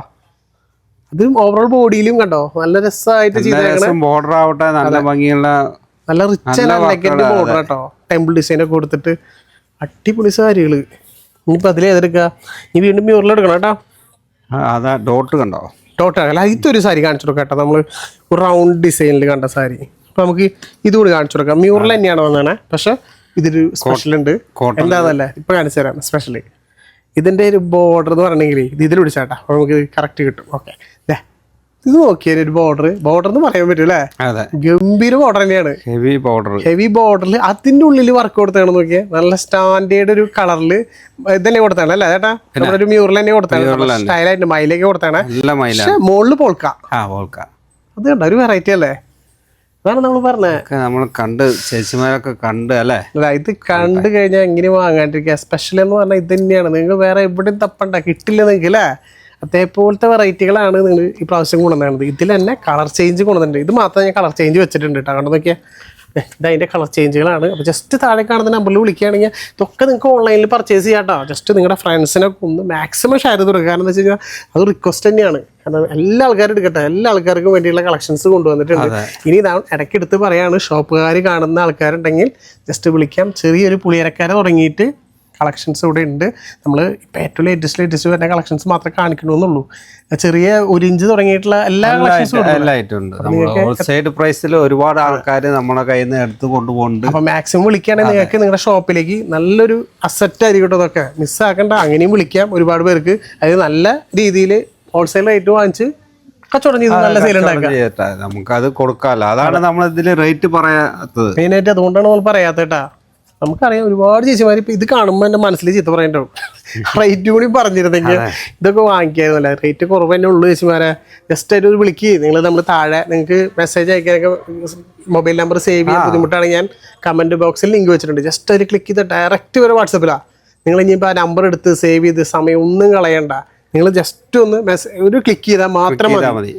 അത് ഓവറോൾ ബോഡിയിലും കണ്ടോ നല്ല രസമായിട്ട് ചെയ്തേക്കണം. ബോർഡർ ആവട്ടെ, നല്ല ഭംഗിയുള്ള നല്ല റിച്ച് ലെഗന്റെ ബോർഡർ കേട്ടോ, ടെമ്പിൾ ഡിസൈൻ ഒക്കെ കൊടുത്തിട്ട് അടിപൊളി സാരികള്. ഇനിയിപ്പോ അതിൽ ഏതെടുക്കുക, ഇനി വീണ്ടും മ്യൂറൽ എടുക്കണം കേട്ടോ. അതാ ഡോട്ട് കണ്ടോ, ഡോട്ട് അല്ല, ഇതൊരു സാരി കാണിച്ചു കൊടുക്കാം കേട്ടോ. നമ്മൾ റൗണ്ട് ഡിസൈനിൽ കണ്ട സാരി, അപ്പൊ നമുക്ക് ഇതുകൂടി കാണിച്ചു കൊടുക്കാം. മ്യൂറൽ തന്നെയാണ് വന്നേ, പക്ഷെ ഇതൊരു സ്പെഷ്യൽ ഉണ്ട്. എന്താന്നല്ലേ ഇപ്പൊ കാണിച്ചു തരാം സ്പെഷ്യല്. ഇതിന്റെ ഒരു ബോർഡർ എന്ന് പറഞ്ഞെങ്കിൽ ഇതിൽ പിടിച്ചാട്ടാ നമുക്ക് കറക്റ്റ് കിട്ടും. ഓക്കെ, ഇത് നോക്കിയാൽ ഒരു ബോർഡർ എന്ന് പറയാൻ പറ്റും അല്ലേ, ഗംഭീര ബോർഡർ തന്നെയാണ്. ഹെവി ബോർഡറിൽ അതിന്റെ ഉള്ളിൽ വർക്ക് കൊടുത്താണ് നോക്കിയാൽ, നല്ല സ്റ്റാൻഡേർഡ് ഒരു കളറിൽ ഇതന്നെ കൊടുത്താണ് അല്ലേ ചേട്ടാ, നമ്മുടെ ഒരു മ്യൂറൽ തന്നെ കൊടുത്താണ്, സ്റ്റൈലായിട്ട് മയിലേക്ക് കൊടുത്താണ്. പക്ഷെ മുകളിൽ പോൾക്ക, അത് കണ്ട ഒരു വെറൈറ്റി അല്ലേ, അതാണ് നമ്മൾ പറഞ്ഞത്. നമ്മൾ കണ്ട് ചേച്ചിമാരൊക്കെ കണ്ട് അല്ലേ, ഇത് കണ്ടു കഴിഞ്ഞാൽ എങ്ങനെ വാങ്ങാണ്ടിരിക്കുക. സ്പെഷ്യൽ എന്ന് പറഞ്ഞാൽ ഇത് തന്നെയാണ്, നിങ്ങൾ വേറെ എവിടെയും തപ്പണ്ട, കിട്ടില്ല നിങ്ങൾക്ക് അല്ലേ. അതേപോലത്തെ വെറൈറ്റികളാണ് നിങ്ങൾ ഈ പ്രാവശ്യം കൊണ്ടുവന്നത്. ഇതിൽ തന്നെ കളർ ചേഞ്ച് കൊണ്ടുവന്നിട്ടുണ്ട്. ഇത് മാത്രം ഞാൻ കളർ ചേഞ്ച് വെച്ചിട്ടുണ്ട് കേട്ടോ, കണ്ടു നോക്കിയാൽ ഇത് അതിൻ്റെ കളർ ചേഞ്ചുകളാണ്. അപ്പോൾ ജസ്റ്റ് താഴെ കാണുന്ന നമ്പറിൽ വിളിക്കുകയാണെങ്കിൽ ഇതൊക്കെ നിങ്ങൾക്ക് ഓൺലൈനിൽ പർച്ചേസ് ചെയ്യാം കേട്ടോ. ജസ്റ്റ് നിങ്ങളുടെ ഫ്രണ്ട്സിനൊക്കെ ഒന്ന് മാക്സിമം ഷെയർ ചെയ്ത് കൊടുക്കുക. കാരണം എന്താ വെച്ച് കഴിഞ്ഞാൽ അത് റിക്വസ്റ്റ് തന്നെയാണ്, കാരണം എല്ലാ ആൾക്കാരും എടുക്കട്ടെ, എല്ലാ ആൾക്കാർക്കും വേണ്ടിയുള്ള കളക്ഷൻസ് കൊണ്ടുവന്നിട്ടുണ്ട്. ഇനി ഇതാണ് ഇടയ്ക്ക് എടുത്ത് പറയാണ്, ഷോപ്പുകാർ കാണുന്ന ആൾക്കാരുണ്ടെങ്കിൽ ജസ്റ്റ് വിളിക്കാം. ചെറിയൊരു പുളിയരക്കാരെ തുടങ്ങിയിട്ട് കളക്ഷൻസ് ഇവിടെ ഉണ്ട്. നമ്മൾ ഇപ്പം ഏറ്റവും ലേറ്റസ്റ്റ് വരുന്ന കളക്ഷൻസ് മാത്രമേ കാണിക്കണമെന്നുള്ളൂ. ചെറിയ 1 ഇഞ്ച് തുടങ്ങിയിട്ടുള്ള എല്ലാ കളക്ഷൻസും പ്രൈസിൽ ഒരുപാട് ആൾക്കാർ നമ്മുടെ കയ്യിൽ നിന്ന് എടുത്ത് കൊണ്ടുപോകുന്നുണ്ട്. അപ്പം മാക്സിമം വിളിക്കുകയാണെങ്കിൽ നിങ്ങൾക്ക് നിങ്ങളുടെ ഷോപ്പിലേക്ക് നല്ലൊരു അസറ്റ് ആയിരിക്കട്ടെ, അതൊക്കെ മിസ്സാക്കണ്ട. അങ്ങനെയും വിളിക്കാം ഒരുപാട് പേർക്ക്. അത് നല്ല രീതിയിൽ ഹോൾസെയിൽ റേറ്റ് വാങ്ങിച്ച് കച്ചവടം ചെയ്ത് നല്ല സെയിൽ ഉണ്ടാക്കാം, നമുക്കത് കൊടുക്കാമല്ലോ. അതാണ് നമ്മൾ ഇതിൽ റേറ്റ് പറയാത്തത്, മെയിനായിട്ട് അതുകൊണ്ടാണ് നമ്മൾ പറയാത്തേട്ടാ. നമുക്കറിയാം ഒരുപാട് ചേച്ചിമാർ ഇപ്പം ഇത് കാണുമ്പോൾ എൻ്റെ മനസ്സിൽ ചീത്ത പറയണ്ടാവും, റേറ്റ് കൂടി പറഞ്ഞിരുന്നെങ്കിൽ ഇതൊക്കെ വാങ്ങിക്കായിരുന്നല്ലേ. റേറ്റ് കുറവ് തന്നെ ഉള്ളൂ ചേച്ചിമാരെ. ജസ്റ്റ് ആയിട്ട് ഒരു വിളിക്ക്, നിങ്ങൾ നമ്മൾ താഴെ നിങ്ങൾക്ക് മെസ്സേജ് അയക്കാനൊക്കെ മൊബൈൽ നമ്പർ സേവ് ചെയ്യാൻ ബുദ്ധിമുട്ടാണെങ്കിൽ ഞാൻ കമൻറ്റ് ബോക്സിൽ ലിങ്ക് വെച്ചിട്ടുണ്ട്. ജസ്റ്റ് ഒരു ക്ലിക്ക് ചെയ്ത് ഡയറക്റ്റ് വരെ വാട്സപ്പിലാണ്. നിങ്ങൾ ഇനിയിപ്പോൾ ആ നമ്പർ എടുത്ത് സേവ് ചെയ്ത് സമയം ഒന്നും കളയണ്ട, നിങ്ങൾ ജസ്റ്റ് ഒന്ന് ഒരു ക്ലിക്ക് ചെയ്താൽ മാത്രം മതി.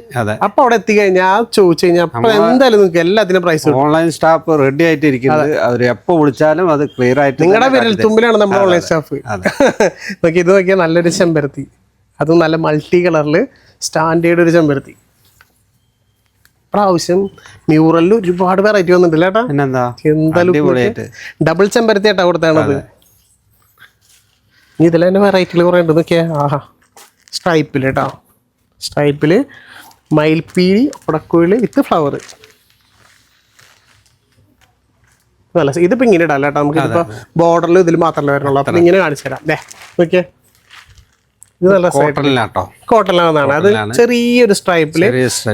അപ്പൊ അവിടെ എത്തിക്കഴിഞ്ഞാൽ ചോദിച്ചു കഴിഞ്ഞാൽ അപ്പൊ എന്തായാലും നിങ്ങൾക്ക് എല്ലാത്തിനും പ്രൈസ്. ഓൺലൈൻ സ്റ്റാഫ് റെഡി ആയിട്ടിരിക്കുന്നത്, അവർ എപ്പോൾ വിളിച്ചാലും അത് ക്ലിയർ ആയിട്ട് നിങ്ങളുടെ വിരൽത്തുമ്പിലാണ് നമ്മുടെ ഓൺലൈൻ സ്റ്റാഫ്. നോക്കി ഇത് നോക്കിയാൽ നല്ലൊരു ചെമ്പരത്തി, അതും നല്ല മൾട്ടി കളറിൽ സ്റ്റാൻഡേർഡ് ഒരു ചെമ്പരത്തി. പ്രാവശ്യം മ്യൂറലിൽ ഒരുപാട് വെറൈറ്റി വന്നിട്ടില്ല ചേട്ടാ, എന്തായാലും ഡബിൾ ചെമ്പരത്തി ആയിട്ടാ കൊടുത്താണത്. ഇതിൽ തന്നെ വെറൈറ്റികൾ കുറേ ഉണ്ട് നോക്കിയാ. ആഹാ, സ്ട്രൈപ്പിൽ കേട്ടോ, സ്ട്രൈപ്പിൽ മയിൽപ്പീലി ഉടക്കുഴൽ വിത്ത് ഫ്ലവർ. നല്ല ഇതിപ്പോൾ ഇങ്ങനെ ഇടാം കേട്ടോ, നമുക്ക് ഇതിപ്പോൾ ബോർഡറിൽ ഇതിൽ മാത്രമല്ല വരണുള്ളൂ. അപ്പം ഇങ്ങനെ കാണിച്ചു തരാം. നോക്കിയേ, ഇത് നല്ല കോട്ടണിലാണെന്നാണ്. അത് ചെറിയൊരു സ്ട്രൈപ്പില്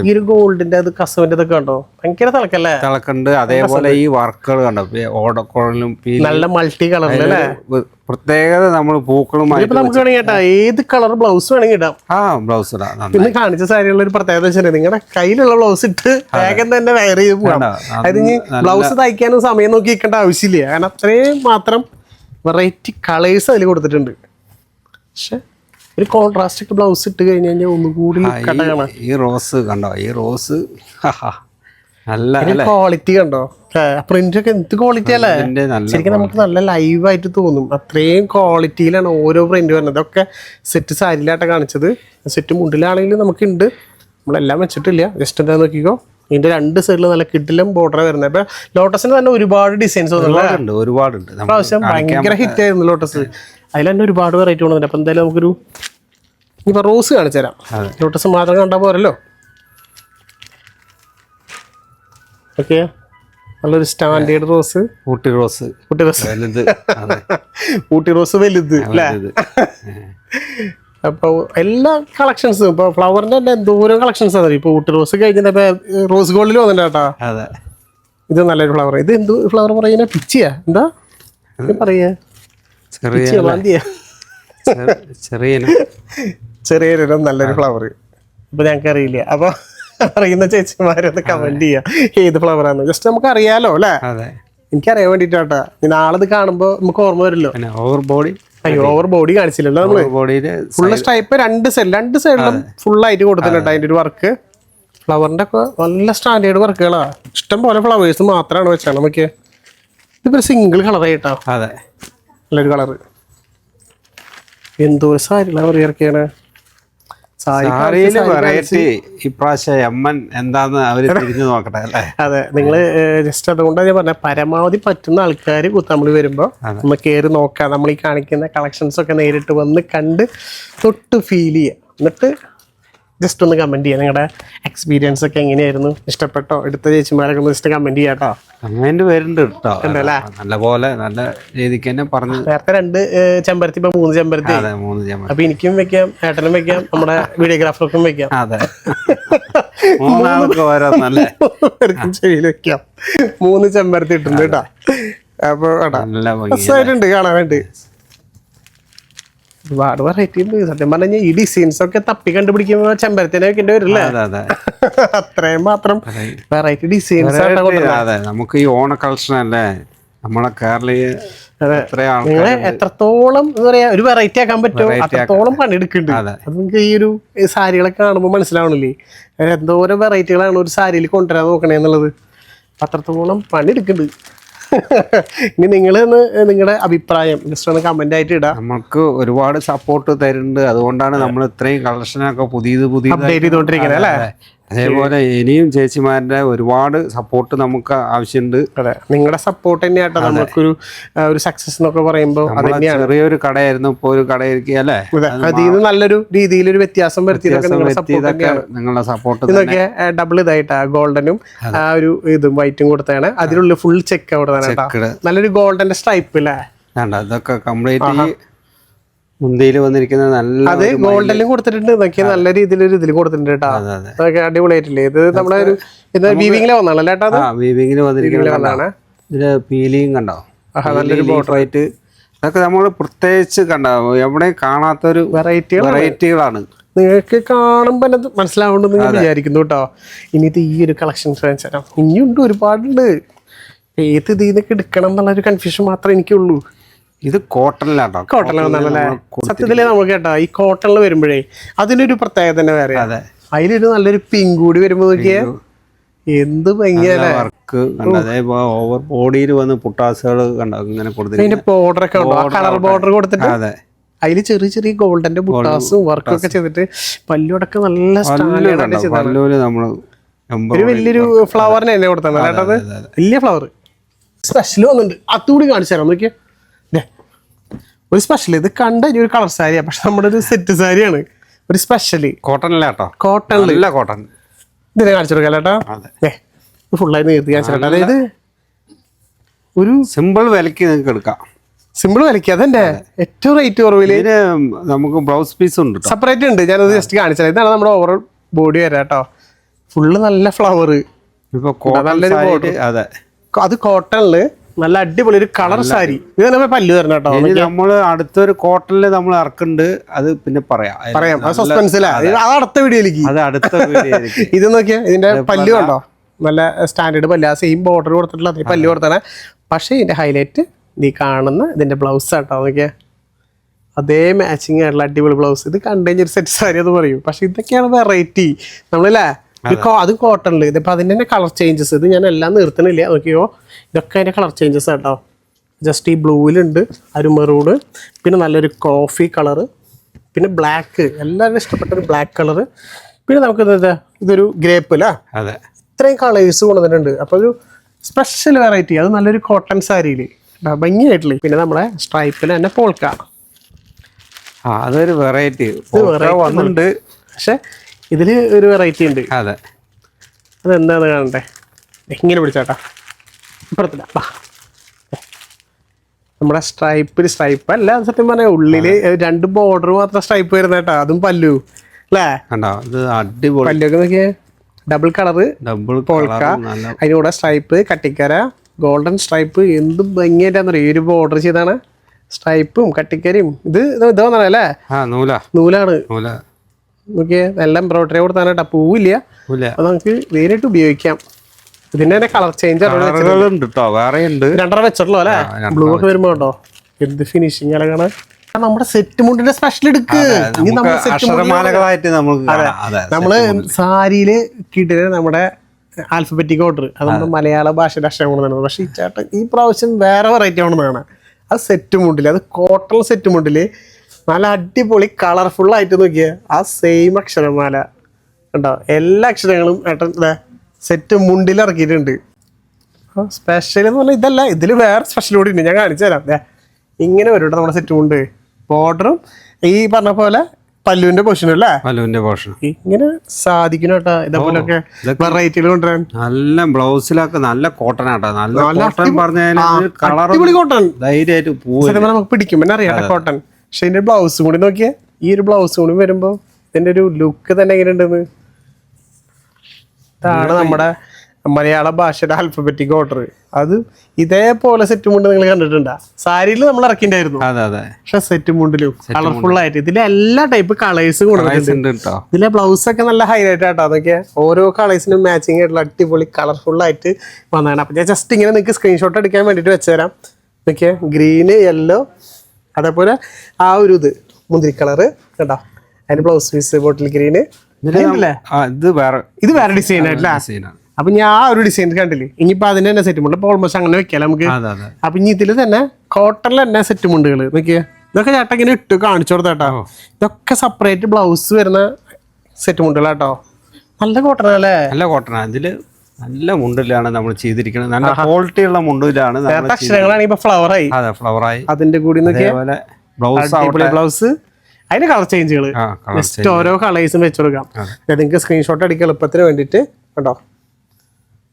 ഈ ഒരു ഗോൾഡിന്റെ അത് കസവിന്റെ ഇതൊക്കെ കണ്ടോ, ഭയങ്കര തിളക്കല്ലേ, തിളക്കുണ്ട്. അതേപോലെ ഈ വർക്കുകൾ കണ്ടോ, ഓടക്കുഴലും നല്ല മൾട്ടി കളറിലല്ലേ. പ്രത്യേകത നമ്മൾ പൂക്കളും നമുക്ക് വേണമെങ്കിൽ കേട്ടാ ഏത് കളർ ബ്ലൗസ് വേണമെങ്കിൽ ഇടാം. ബ്ലൗസ് ഇന്ന് കാണിച്ച സാരിയുള്ള ഒരു പ്രത്യേകത വെച്ചാൽ നിങ്ങളുടെ കയ്യിലുള്ള ബ്ലൗസ് ഇട്ട് വേഗം തന്നെ വെയർ ചെയ്ത് പോകാം. അതായത് ഇനി ബ്ലൗസ് തയ്ക്കാനും സമയം നോക്കി നിൽക്കേണ്ട ആവശ്യമില്ല, കാരണം അത്രയും മാത്രം വെറൈറ്റി കളേഴ്സ് അതിൽ കൊടുത്തിട്ടുണ്ട്. പക്ഷെ ഒരു കോൺട്രാസ്റ്റ് ഒക്കെ ബ്ലൗസ് ഇട്ട് കഴിഞ്ഞ് കഴിഞ്ഞാൽ ഒന്നുകൂടി കടയാണ്. ഈ റോസ് കണ്ടോ, ഈ റോസ് നല്ല ക്വാളിറ്റി കണ്ടോ, പ്രിന്റ് ഒക്കെ എന്ത് ക്വാളിറ്റി അല്ലേ. ശരിക്കും നമുക്ക് നല്ല ലൈവായിട്ട് തോന്നും, അത്രയും ക്വാളിറ്റിയിലാണ് ഓരോ പ്രിന്റ് വരുന്നത്. ഇതൊക്കെ സെറ്റ് സാരിയിലായിട്ട് കാണിച്ചത്, സെറ്റ് മുണ്ടിലാണെങ്കിലും നമുക്കുണ്ട്, നമ്മളെല്ലാം വെച്ചിട്ടില്ല. ജസ്റ്റ് എന്താ നോക്കിക്കോ, ഇതിന്റെ 2 സൈഡിൽ നല്ല കിഡിലും ബോർഡർ വരുന്നത്. ഇപ്പൊ ലോട്ടസിന് തന്നെ ഒരുപാട് ഡിസൈൻസ് ഒരുപാടുണ്ട്. പ്രാവശ്യം ഭയങ്കര ഹിറ്റ് ആയിരുന്നു ലോട്ടസ്, അതിൽ തന്നെ ഒരുപാട് വെറൈറ്റി കൊണ്ടുവന്നിട്ട്. അപ്പം എന്തായാലും നമുക്കൊരു ഇനിയിപ്പോൾ റോസ് കാണിച്ചു തരാം. ലോട്ടസ് മാത്രം കണ്ടാൽ പോരല്ലോ. ഓക്കെ, നല്ലൊരു സ്റ്റാൻഡേർഡ് റോസ്. ഊട്ടി റോസ് വലുത്. അതെ, ഊട്ടി റോസ് വലുത് അല്ലേ? അപ്പോൾ എല്ലാ കളക്ഷൻസും ഇപ്പോൾ ഫ്ലവറിന്റെ തന്നെ എന്തോരം കളക്ഷൻസ് ആണ്. ഇപ്പോൾ ഊട്ടി റോസ് കഴിഞ്ഞിട്ട് റോസ് ഗോൾഡിൽ വന്നിട്ടുണ്ട് കേട്ടോ. അതെ, ഇത് നല്ലൊരു ഫ്ലവർ. ഇത് എന്ത് ഫ്ലവർ പറയുന്ന പിച്ചിയാ എന്താ പറയാ? ചെറിയ നല്ലൊരു ഫ്ലവർ. ഇപ്പൊ ഞങ്ങൾക്ക് അറിയില്ല. അപ്പൊ അറിയുന്ന ചേച്ചിമാരൊന്ന് കമന്റ് ചെയ്യാ ഏത് ഫ്ലവറാണ്. ജസ്റ്റ് നമുക്ക് അറിയാലോ അല്ലേ? എനിക്കറിയാൻ വേണ്ടിട്ടാ. നാളെ ഇത് കാണുമ്പോ നമുക്ക് ഓർമ്മ വരില്ലോ. ഓവർ ബോഡി കാണിച്ചില്ലല്ലോ നമ്മള്. ഫുള്ള് സ്ട്രൈപ്പ് രണ്ട് സൈഡിലും ഫുള്ളായിട്ട് കൊടുത്തിട്ടുണ്ട് അതിന്റെ ഒരു വർക്ക്. ഫ്ലവറിന്റെ ഒക്കെ നല്ല സ്റ്റാൻഡേർഡ് വർക്കുകളാ. ഇഷ്ടം പോലെ ഫ്ലവേഴ്സ് മാത്രമാണ് വെച്ചാൽ നമുക്ക്. ഇതിപ്പോ സിംഗിൾ കളറായിട്ടോ. അതെ, നല്ലൊരു കളറ്. എന്തോ സാരികളാ ഇറക്കിയാണ്. വെറൈറ്റി ഇപ്രാവശ്യം എമ്മൻ എന്താന്ന് അവര് തിരിഞ്ഞു നോക്കട്ടെ അല്ലേ? അതെ, നിങ്ങള് ജസ്റ്റ് അതുകൊണ്ടാണ് ഞാൻ പറഞ്ഞത്, പരമാവധി പറ്റുന്ന ആൾക്കാർ നമ്മൾ വരുമ്പോ നമ്മൾ കയറി നോക്കാം. നമ്മൾ ഈ കാണിക്കുന്ന കളക്ഷൻസ് ഒക്കെ നേരിട്ട് വന്ന് കണ്ട് തൊട്ട് ഫീൽ ചെയ്യാം. എന്നിട്ട് ജസ്റ്റ് ഒന്ന് കമന്റ് ചെയ്യാം നിങ്ങളുടെ എക്സ്പീരിയൻസ് ഒക്കെ എങ്ങനെയായിരുന്നു, ഇഷ്ടപ്പെട്ടോ? എടുത്ത ചേച്ചിമാരൊക്കെ ഒന്ന് ജസ്റ്റ് കമന്റ് ചെയ്യാം കേട്ടോ. കമന്റ് വരുന്നുണ്ട് കേട്ടോ. നല്ല പോലെ നല്ല രീതിക്ക് തന്നെ പറഞ്ഞു. നേരത്തെ 2 ചെമ്പരത്തി, ഇപ്പൊ 3 ചെമ്പരത്തി. അപ്പൊ എനിക്കും വെക്കാം, ഏട്ടനും വെക്കാം, നമ്മുടെ വീഡിയോഗ്രാഫർക്കും വെക്കാം. അതെ, 3 വെക്കാം. 3 ചെമ്പരത്തി ഇട്ടുണ്ട് കേട്ടോ. അപ്പൊ രസമായിട്ടുണ്ട് കാണാനായിട്ട്. ഒരുപാട് വെറൈറ്റി ഉണ്ട്. സത്യം പറഞ്ഞാൽ ഈ ഡിസൈൻസ് ഒക്കെ തപ്പി കണ്ടുപിടിക്കുമ്പോ ചെമ്പരത്തിനെ വെക്കേണ്ടി വരില്ലേ? അത്രയും മാത്രം വെറൈറ്റി ഡിസൈൻസ്. നമുക്ക് ഈ ഓണ കളക്ഷൻ അല്ലേ നമ്മളെ കേരളീയ. നിങ്ങളെ എത്രത്തോളം എന്താ പറയാ ഒരു വെറൈറ്റി ആക്കാൻ പറ്റുമോ അത്രത്തോളം പണിയെടുക്കുന്നുണ്ട്. അത് നിങ്ങൾക്ക് ഈ ഒരു സാരികളൊക്കെ കാണുമ്പോൾ മനസ്സിലാവണില്ലേ എന്തോരം വെറൈറ്റികളാണ് ഒരു സാരിയിൽ കൊണ്ടുവരാൻ നോക്കണേ എന്നുള്ളത്. അത്രത്തോളം പണിയെടുക്കുന്നുണ്ട്. ഇനി നിങ്ങളുടെ അഭിപ്രായം ജസ്റ്റ് ഒന്ന് കമന്റ് ആയിട്ട് ഇടാം. നമുക്ക് ഒരുപാട് സപ്പോർട്ട് തരുന്നുണ്ട്. അതുകൊണ്ടാണ് നമ്മൾ ഇത്രയും കളക്ഷനൊക്കെ പുതിയത് അപ്ഡേറ്റ് ചെയ്തോണ്ടിരിക്കുന്നത് അല്ലേ? അതേപോലെ ഇനിയും ചേച്ചിമാരുടെ ഒരുപാട് സപ്പോർട്ട് നമുക്ക് ആവശ്യമുണ്ട്. അതെ, നിങ്ങളുടെ സപ്പോർട്ട് തന്നെയാട്ടോ നമുക്കൊരു സക്സസ് എന്നൊക്കെ പറയുമ്പോൾ. ചെറിയൊരു കടയായിരുന്നു, ഇപ്പൊ ഒരു കടയിരിക്കുക അല്ലേ? അതിൽ നിന്ന് നല്ലൊരു രീതിയിൽ ഒരു വ്യത്യാസം വരുത്തിയതൊക്കെ നിങ്ങളുടെ സപ്പോർട്ട്. ഇതൊക്കെ ഡബിൾ ഇതായിട്ടാ, ഗോൾഡനും ആ ഒരു ഇതും വൈറ്റും കൊടുത്താണ്. അതിലുള്ള ഫുൾ ചെക്ക് അവിടെ തന്നെ നല്ലൊരു ഗോൾഡന്റെ സ്ട്രൈപ്പ് അല്ലേ? അതൊക്കെ കംപ്ലീറ്റ് മുന്തിയിൽ വന്നിരിക്കുന്ന നല്ല അത് ഗോൾഡനിലും കൊടുത്തിട്ടുണ്ട്. നോക്കിയാൽ നല്ല രീതിയിലൊരു ഇതിൽ കൊടുത്തിട്ടുണ്ട് കേട്ടോ. അതൊക്കെ അടിപൊളിയായിട്ടില്ലേ? ഇത് നമ്മളെ ഒരു വീവിങ്ങില് വന്നാണല്ലോ കേട്ടോ. വീവിങ്ങില് വന്നിരിക്കുന്നതാണ്. ഇതില് പീലിയും കണ്ടോ, നല്ലൊരു ബോർഡർ ആയിട്ട്. അതൊക്കെ നമ്മൾ പ്രത്യേകിച്ച് കണ്ടോ എവിടെയും കാണാത്തൊരു വെറൈറ്റികളാണ്. നിങ്ങൾക്ക് കാണുമ്പോൾ തന്നെ മനസ്സിലാവുണ്ടെന്ന് ഞാൻ വിചാരിക്കുന്നു കേട്ടോ. ഇനി ഇത് ഈ ഒരു കളക്ഷൻ തരാം. ഇനിയുണ്ട്, ഒരുപാടുണ്ട്. ഏത് ഇതിൽ നിന്നൊക്കെ എടുക്കണം എന്നുള്ളൊരു കൺഫ്യൂഷൻ മാത്രമേ എനിക്കുള്ളൂ. ഇത് കോട്ടണിലാട്ടോ. കോട്ടണിലാണല്ലേ? സത്യത്തില് നമുക്ക് കേട്ടോ ഈ കോട്ടണിൽ വരുമ്പോഴേ അതിനൊരു പ്രത്യേകത തന്നെ വേറെ. അതിലൊരു നല്ലൊരു പിങ്ക് കൂടി വരുമ്പോ നോക്കിയാ എന്ത് ഭംഗിയല്ലേ? വർക്ക് ഓവർ ബോഡിയിൽ വന്ന് പുട്ടാസുകൾ കണ്ടോ ഇങ്ങനെ കൊടുത്തിട്ട്. അതിന്റെ ബോർഡർ ഒക്കെ ഉണ്ടോ, കളർ ബോർഡർ കൊടുത്തിട്ട്. അതെ, അതില് ചെറിയ ചെറിയ ഗോൾഡന്റെ പുട്ടാസും വർക്കും ഒക്കെ ചെയ്തിട്ട് പല്ലുടക്കം നല്ല ഒരു വലിയൊരു ഫ്ലവറിനെ തന്നെ കൊടുത്തത് കേട്ടത്. വലിയ ഫ്ലവർ സ്പെഷ്യൽ വന്നിട്ടുണ്ട്. അതുകൂടി കാണിച്ചു തരാം നോക്കിയാ. ഒരു സ്പെഷ്യൽ ഇത് കണ്ട ഒരു കളർ സാരിയാണ്, പക്ഷെ നമ്മുടെ ഒരു സെറ്റ് സാരിയാണ്. ഒരു സ്പെഷ്യല് കോട്ടണിലാട്ടോ. കോട്ടണില്ല കോട്ടൺ ഇതിനെ കാണിച്ചു കൊടുക്കാം കേട്ടോ. ഫുള്ളായി നിർത്തി കാണിച്ചു കേട്ടോ. അതായത് ഒരു സിമ്പിൾ വിലക്ക് നിങ്ങൾക്ക് എടുക്കാം. സിമ്പിൾ വിലക്ക് അതെന്റെ ഏറ്റവും റേറ്റ് കുറവില് നമുക്ക് ബ്ലൗസ് പീസ് ഉണ്ട്, സെപ്പറേറ്റ് ഉണ്ട്. ഞാനത് ജസ്റ്റ് കാണിച്ചത്. ഇതാണ് നമ്മുടെ ഓവറോൾ ബോഡി വരാം കേട്ടോ. ഫുള്ള് നല്ല ഫ്ലവർ. നല്ലൊരു ബോഡി. അതെ, അത് കോട്ടണില് നല്ല അടിപൊളി ഒരു കളർ സാരി. ഇത് നമ്മൾ പല്ലു തരണം കേട്ടോ. നമ്മള് അടുത്തൊരു കോട്ടണില് നമ്മൾ ഇറക്കുന്നുണ്ട്, അത് പിന്നെ പറയാം. അത് അടുത്ത വീഡിയോയിലേക്ക്. ഇത് നോക്കിയാ ഇതിന്റെ പല്ലു കണ്ടോ, നല്ല സ്റ്റാൻഡേർഡ് പല്ല്. ആ സെയിം ബോർഡർ കൊടുത്തിട്ടുള്ള അതേ പല്ലു കൊടുത്താണ്. പക്ഷേ ഇതിന്റെ ഹൈലൈറ്റ് ഈ കാണുന്ന ഇതിന്റെ ബ്ലൗസ് ആട്ടോ. നോക്കിയാ അതേ മാച്ചിങ് ആയിട്ടുള്ള അടിപൊളി ബ്ലൗസ്. ഇത് കണ്ടുകഴിഞ്ഞ ഒരു സെറ്റ് സാരി എന്ന് പറയും. പക്ഷെ ഇതൊക്കെയാണ് വെറൈറ്റി നമ്മളല്ലേ. അത് കോട്ടണില്. ഇതിപ്പോ അതിന്റെ തന്നെ കളർ ചേഞ്ചസ്. ഇത് ഞാൻ എല്ലാം നിർത്തണില്ല. നോക്കിയോ, ഇതൊക്കെ അതിന്റെ കളർ ചേഞ്ചസ് കേട്ടോ. ജസ്റ്റ് ഈ ബ്ലൂവിലുണ്ട്, ഒരു മെറൂണ്, പിന്നെ നല്ലൊരു കോഫി കളറ്, പിന്നെ ബ്ലാക്ക്. എല്ലാവരും ഇഷ്ടപ്പെട്ട ഒരു ബ്ലാക്ക് കളറ്. പിന്നെ നമുക്ക് ഇതൊരു ഗ്രേപ്പ് അല്ലേ? അതെ, ഇത്രയും കളേഴ്സ് കൊണ്ടുവന്നിട്ടുണ്ട്. അപ്പോൾ ഒരു സ്പെഷ്യൽ വെറൈറ്റി. അത് നല്ലൊരു കോട്ടൺ സാരിയിൽ ഭംഗിയായിട്ടില്ലേ. പിന്നെ നമ്മളെ സ്ട്രൈപ്പിൽ തന്നെ പോൾക്ക. അതൊരു വെറൈറ്റി വന്നിട്ടുണ്ട്. പക്ഷെ ഇതില് ഒരു വെറൈറ്റി ഉണ്ട്. അതെ, അതെന്താന്ന് കാണണ്ടേ? ഇങ്ങനെ പിടിച്ചാട്ടാ. ഇപ്പുറത്തില്ല. നമ്മുടെ സ്ട്രൈപ്പ് അല്ല സത്യം പറഞ്ഞ ഉള്ളില് 2 ബോർഡർ മാത്രം സ്ട്രൈപ്പ് വരുന്ന കേട്ടോ, അതും പല്ലു അല്ലേ. അടിപൊളി പല്ലൊക്കെ നോക്കിയേ, ഡബിൾ കളറ് പോൾക്ക, അതിന്റെ കൂടെ സ്ട്രൈപ്പ് കട്ടിക്കര ഗോൾഡൻ സ്ട്രൈപ്പ്. എന്ത് ഭംഗിയായിട്ടാന്നറിയോ ഈ ഒരു ബോർഡർ ചെയ്താണ്, സ്ട്രൈപ്പും കട്ടിക്കരയും. ഇത് വന്നല്ലേ നൂലാണ് നോക്കിയേ, നല്ല എംബ്രോയിഡറി കൊടുത്താണ് കേട്ടോ, പൂവില്ല. അത് നമുക്ക് നേരിട്ട് ഉപയോഗിക്കാം. ഇതിന്റെ തന്നെ കളർ ചേഞ്ച് 2 വെച്ചിട്ടുള്ളൂ അല്ലെ, ബ്ലൂ ഒക്കെ വരുമ്പോ കേട്ടോ എന്ത് ഫിനിഷിങ് അലകാണ്. നമ്മുടെ സെറ്റ് മുണ്ടിന്റെ സ്പെഷ്യൽ എടുക്ക്. ഇനി നമ്മള് സാരിയില് കിട്ടിയ നമ്മുടെ ആൽഫബറ്റിക് ഓർഡർ, അത് നമ്മുടെ മലയാള ഭാഷയുടെ അക്ഷരം കൊണ്ടുവന്നത്. പക്ഷെ ഈ ചേട്ടൻ ഈ പ്രാവശ്യം വേറെ വെറൈറ്റി ആണെന്നാണ്. അത് സെറ്റ് മുണ്ടില്, അത് കോട്ടൺ സെറ്റ് മുണ്ടില് നല്ല അടിപൊളി കളർഫുൾ ആയിട്ട് നോക്കിയ ആ സെയിം അക്ഷരമാല ഉണ്ടോ, എല്ലാ അക്ഷരങ്ങളും ഏട്ടൻ സെറ്റ് മുണ്ടിൽ ഇറക്കിയിട്ടുണ്ട്. സ്പെഷ്യൽ എന്ന് പറഞ്ഞാൽ ഇതല്ല, ഇതിൽ വേറെ സ്പെഷ്യൽ കൂടി ഉണ്ട്, ഞാൻ കാണിച്ചു തരാം. ഇങ്ങനെ വരും കേട്ടോ നമ്മുടെ സെറ്റ് മുണ്ട്, ബോർഡറും ഈ പറഞ്ഞ പോലെ പല്ലുവിന്റെ പോർഷനും അല്ലേ, പല്ലുവിന്റെ പോർഷൻ ഇങ്ങനെ സാധിക്കണം കേട്ടോ. ഇതേപോലൊക്കെ വെറൈറ്റികൾ കൊണ്ടുവരാൻ. നല്ല ബ്ലൗസിലൊക്കെ നല്ല കോട്ടൺ ആട്ടോ, നല്ല അടിപൊളി കോട്ടൺ ധൈര്യമായിട്ട് നമുക്ക് പിടിക്കും പിന്നെ അറിയാം കോട്ടൺ. പക്ഷെ ഇതിന്റെ ബ്ലൗസും കൂടി നോക്കിയേ, ഈ ഒരു ബ്ലൗസും കൂടി വരുമ്പോ ഇതിന്റെ ഒരു ലുക്ക് തന്നെ എങ്ങനെ ഉണ്ടെന്ന്. ഇതാണ് നമ്മുടെ മലയാള ഭാഷയുടെ ആൽഫബറ്റിക് ഓർഡർ. അത് ഇതേപോലെ സെറ്റ് മുണ്ട് നിങ്ങൾ കണ്ടിട്ടുണ്ടോ? സാരിയിൽ നമ്മൾ ഇറക്കിണ്ടായിരുന്നു, പക്ഷെ സെറ്റ് മുണ്ടിലും കളർഫുൾ ആയിട്ട് ഇതിലെ എല്ലാ ടൈപ്പ് കളേഴ്സും കൊടുക്കുന്നുണ്ട്. ഇതിലെ ബ്ലൗസ് ഒക്കെ നല്ല ഹൈലൈറ്റ് ആട്ടോ. അതൊക്കെ ഓരോ കളേഴ്സിനും മാച്ചിങ് ആയിട്ടുള്ള അടിപൊളി കളർഫുൾ ആയിട്ട് വന്നതാണ്. അപ്പൊ ഞാൻ ജസ്റ്റ് ഇങ്ങനെ നിങ്ങൾക്ക് സ്ക്രീൻഷോട്ട് എടുക്കാൻ വേണ്ടിട്ട് വെച്ചുതരാം. നോക്കിയാ ഗ്രീന്, യെല്ലോ, അതേപോലെ ആ ഒരു മുന്തിരി കളറ് കേട്ടോ, അതിന്റെ ബ്ലൗസ് പീസ് ബോട്ടിൽ ഗ്രീന്. ഇത് വേറെ ഡിസൈൻ ആയിട്ടില്ല. അപ്പൊ ഞാൻ ആ ഒരു ഡിസൈൻ കണ്ടില്ലേ, ഇനിയിപ്പോ അതിന് തന്നെ സെറ്റ് മുണ്ട് ഓൾമോസ്റ്റ് അങ്ങനെ വെക്കാം നമുക്ക്. അപ്പൊ ഇനി ഇതിൽ തന്നെ കോട്ടണിൽ തന്നെ സെറ്റ് മുണ്ടുകൾ നോക്കിയേ, ഇതൊക്കെ ചേട്ടൻ ഇങ്ങനെ ഇട്ട് കാണിച്ചു കൊടുത്താട്ടോ. ഇതൊക്കെ സെപ്പറേറ്റ് ബ്ലൗസ് വരുന്ന സെറ്റ് മുണ്ടുകളാട്ടോ. നല്ല കോട്ടൺ അല്ലേ, നല്ല കോട്ടൺ. ഇതില് നല്ല മുണ്ടിലാണ് നമ്മൾ ചെയ്തിരിക്കുന്നത്, നല്ല ക്വാളിറ്റി ഉള്ള മുണ്ടിലാണ്. അക്ഷരങ്ങളാണ് ഇപ്പൊ ഫ്ലവറായി അതിന്റെ കൂടി ബ്ലൗസ്, അതിന്റെ കളർ ചേഞ്ചുകൾ ജസ്റ്റ് ഓരോ കളേഴ്സും വെച്ച് കൊടുക്കാം. നിങ്ങൾക്ക് സ്ക്രീൻഷോട്ട് അടിക്കാൻ എളുപ്പത്തിന് വേണ്ടിട്ട് കേട്ടോ.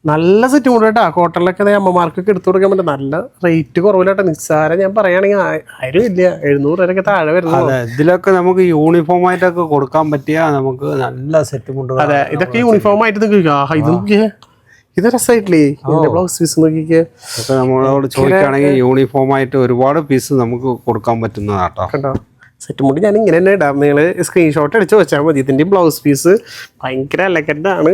നല്ല സെറ്റ് മുണ്ട് കേട്ടോ, കോട്ടണിലൊക്കെ അമ്മമാർക്കൊക്കെ എടുത്തു കൊടുക്കാൻ പറ്റും. നല്ല റേറ്റ് കുറവില്ലാട്ടോ, നിസ്സാരം ഞാൻ പറയുകയാണെങ്കിൽ 1000 ഇല്ല 700 രൂപയൊക്കെ താഴെ വരുന്നത്. ഇതിലൊക്കെ നമുക്ക് യൂണിഫോം ആയിട്ടൊക്കെ കൊടുക്കാൻ പറ്റിയ നമുക്ക് നല്ല സെറ്റ് മുണ്ട്. അതെ, ഇതൊക്കെ യൂണിഫോം ആയിട്ട് ഇത് നോക്കിയേ, ഇത് രസമായിട്ടില്ലേ ഇതിന്റെ ബ്ലൗസ് പീസ് നോക്കിക്കേ. നമ്മളോട് ചോദിക്കുകയാണെങ്കിൽ യൂണിഫോം ആയിട്ട് ഒരുപാട് പീസ് നമുക്ക് കൊടുക്കാൻ പറ്റുന്നതാട്ടോ കേട്ടോ. സെറ്റ് മുണ്ട് ഞാൻ ഇങ്ങനെ തന്നെ ഇടാം, നിങ്ങൾ സ്ക്രീൻഷോട്ട് അടിച്ച് വെച്ചാൽ മതി. ഇതിന്റെ ബ്ലൗസ് പീസ് ഭയങ്കര എലഗൻ്റാണ്.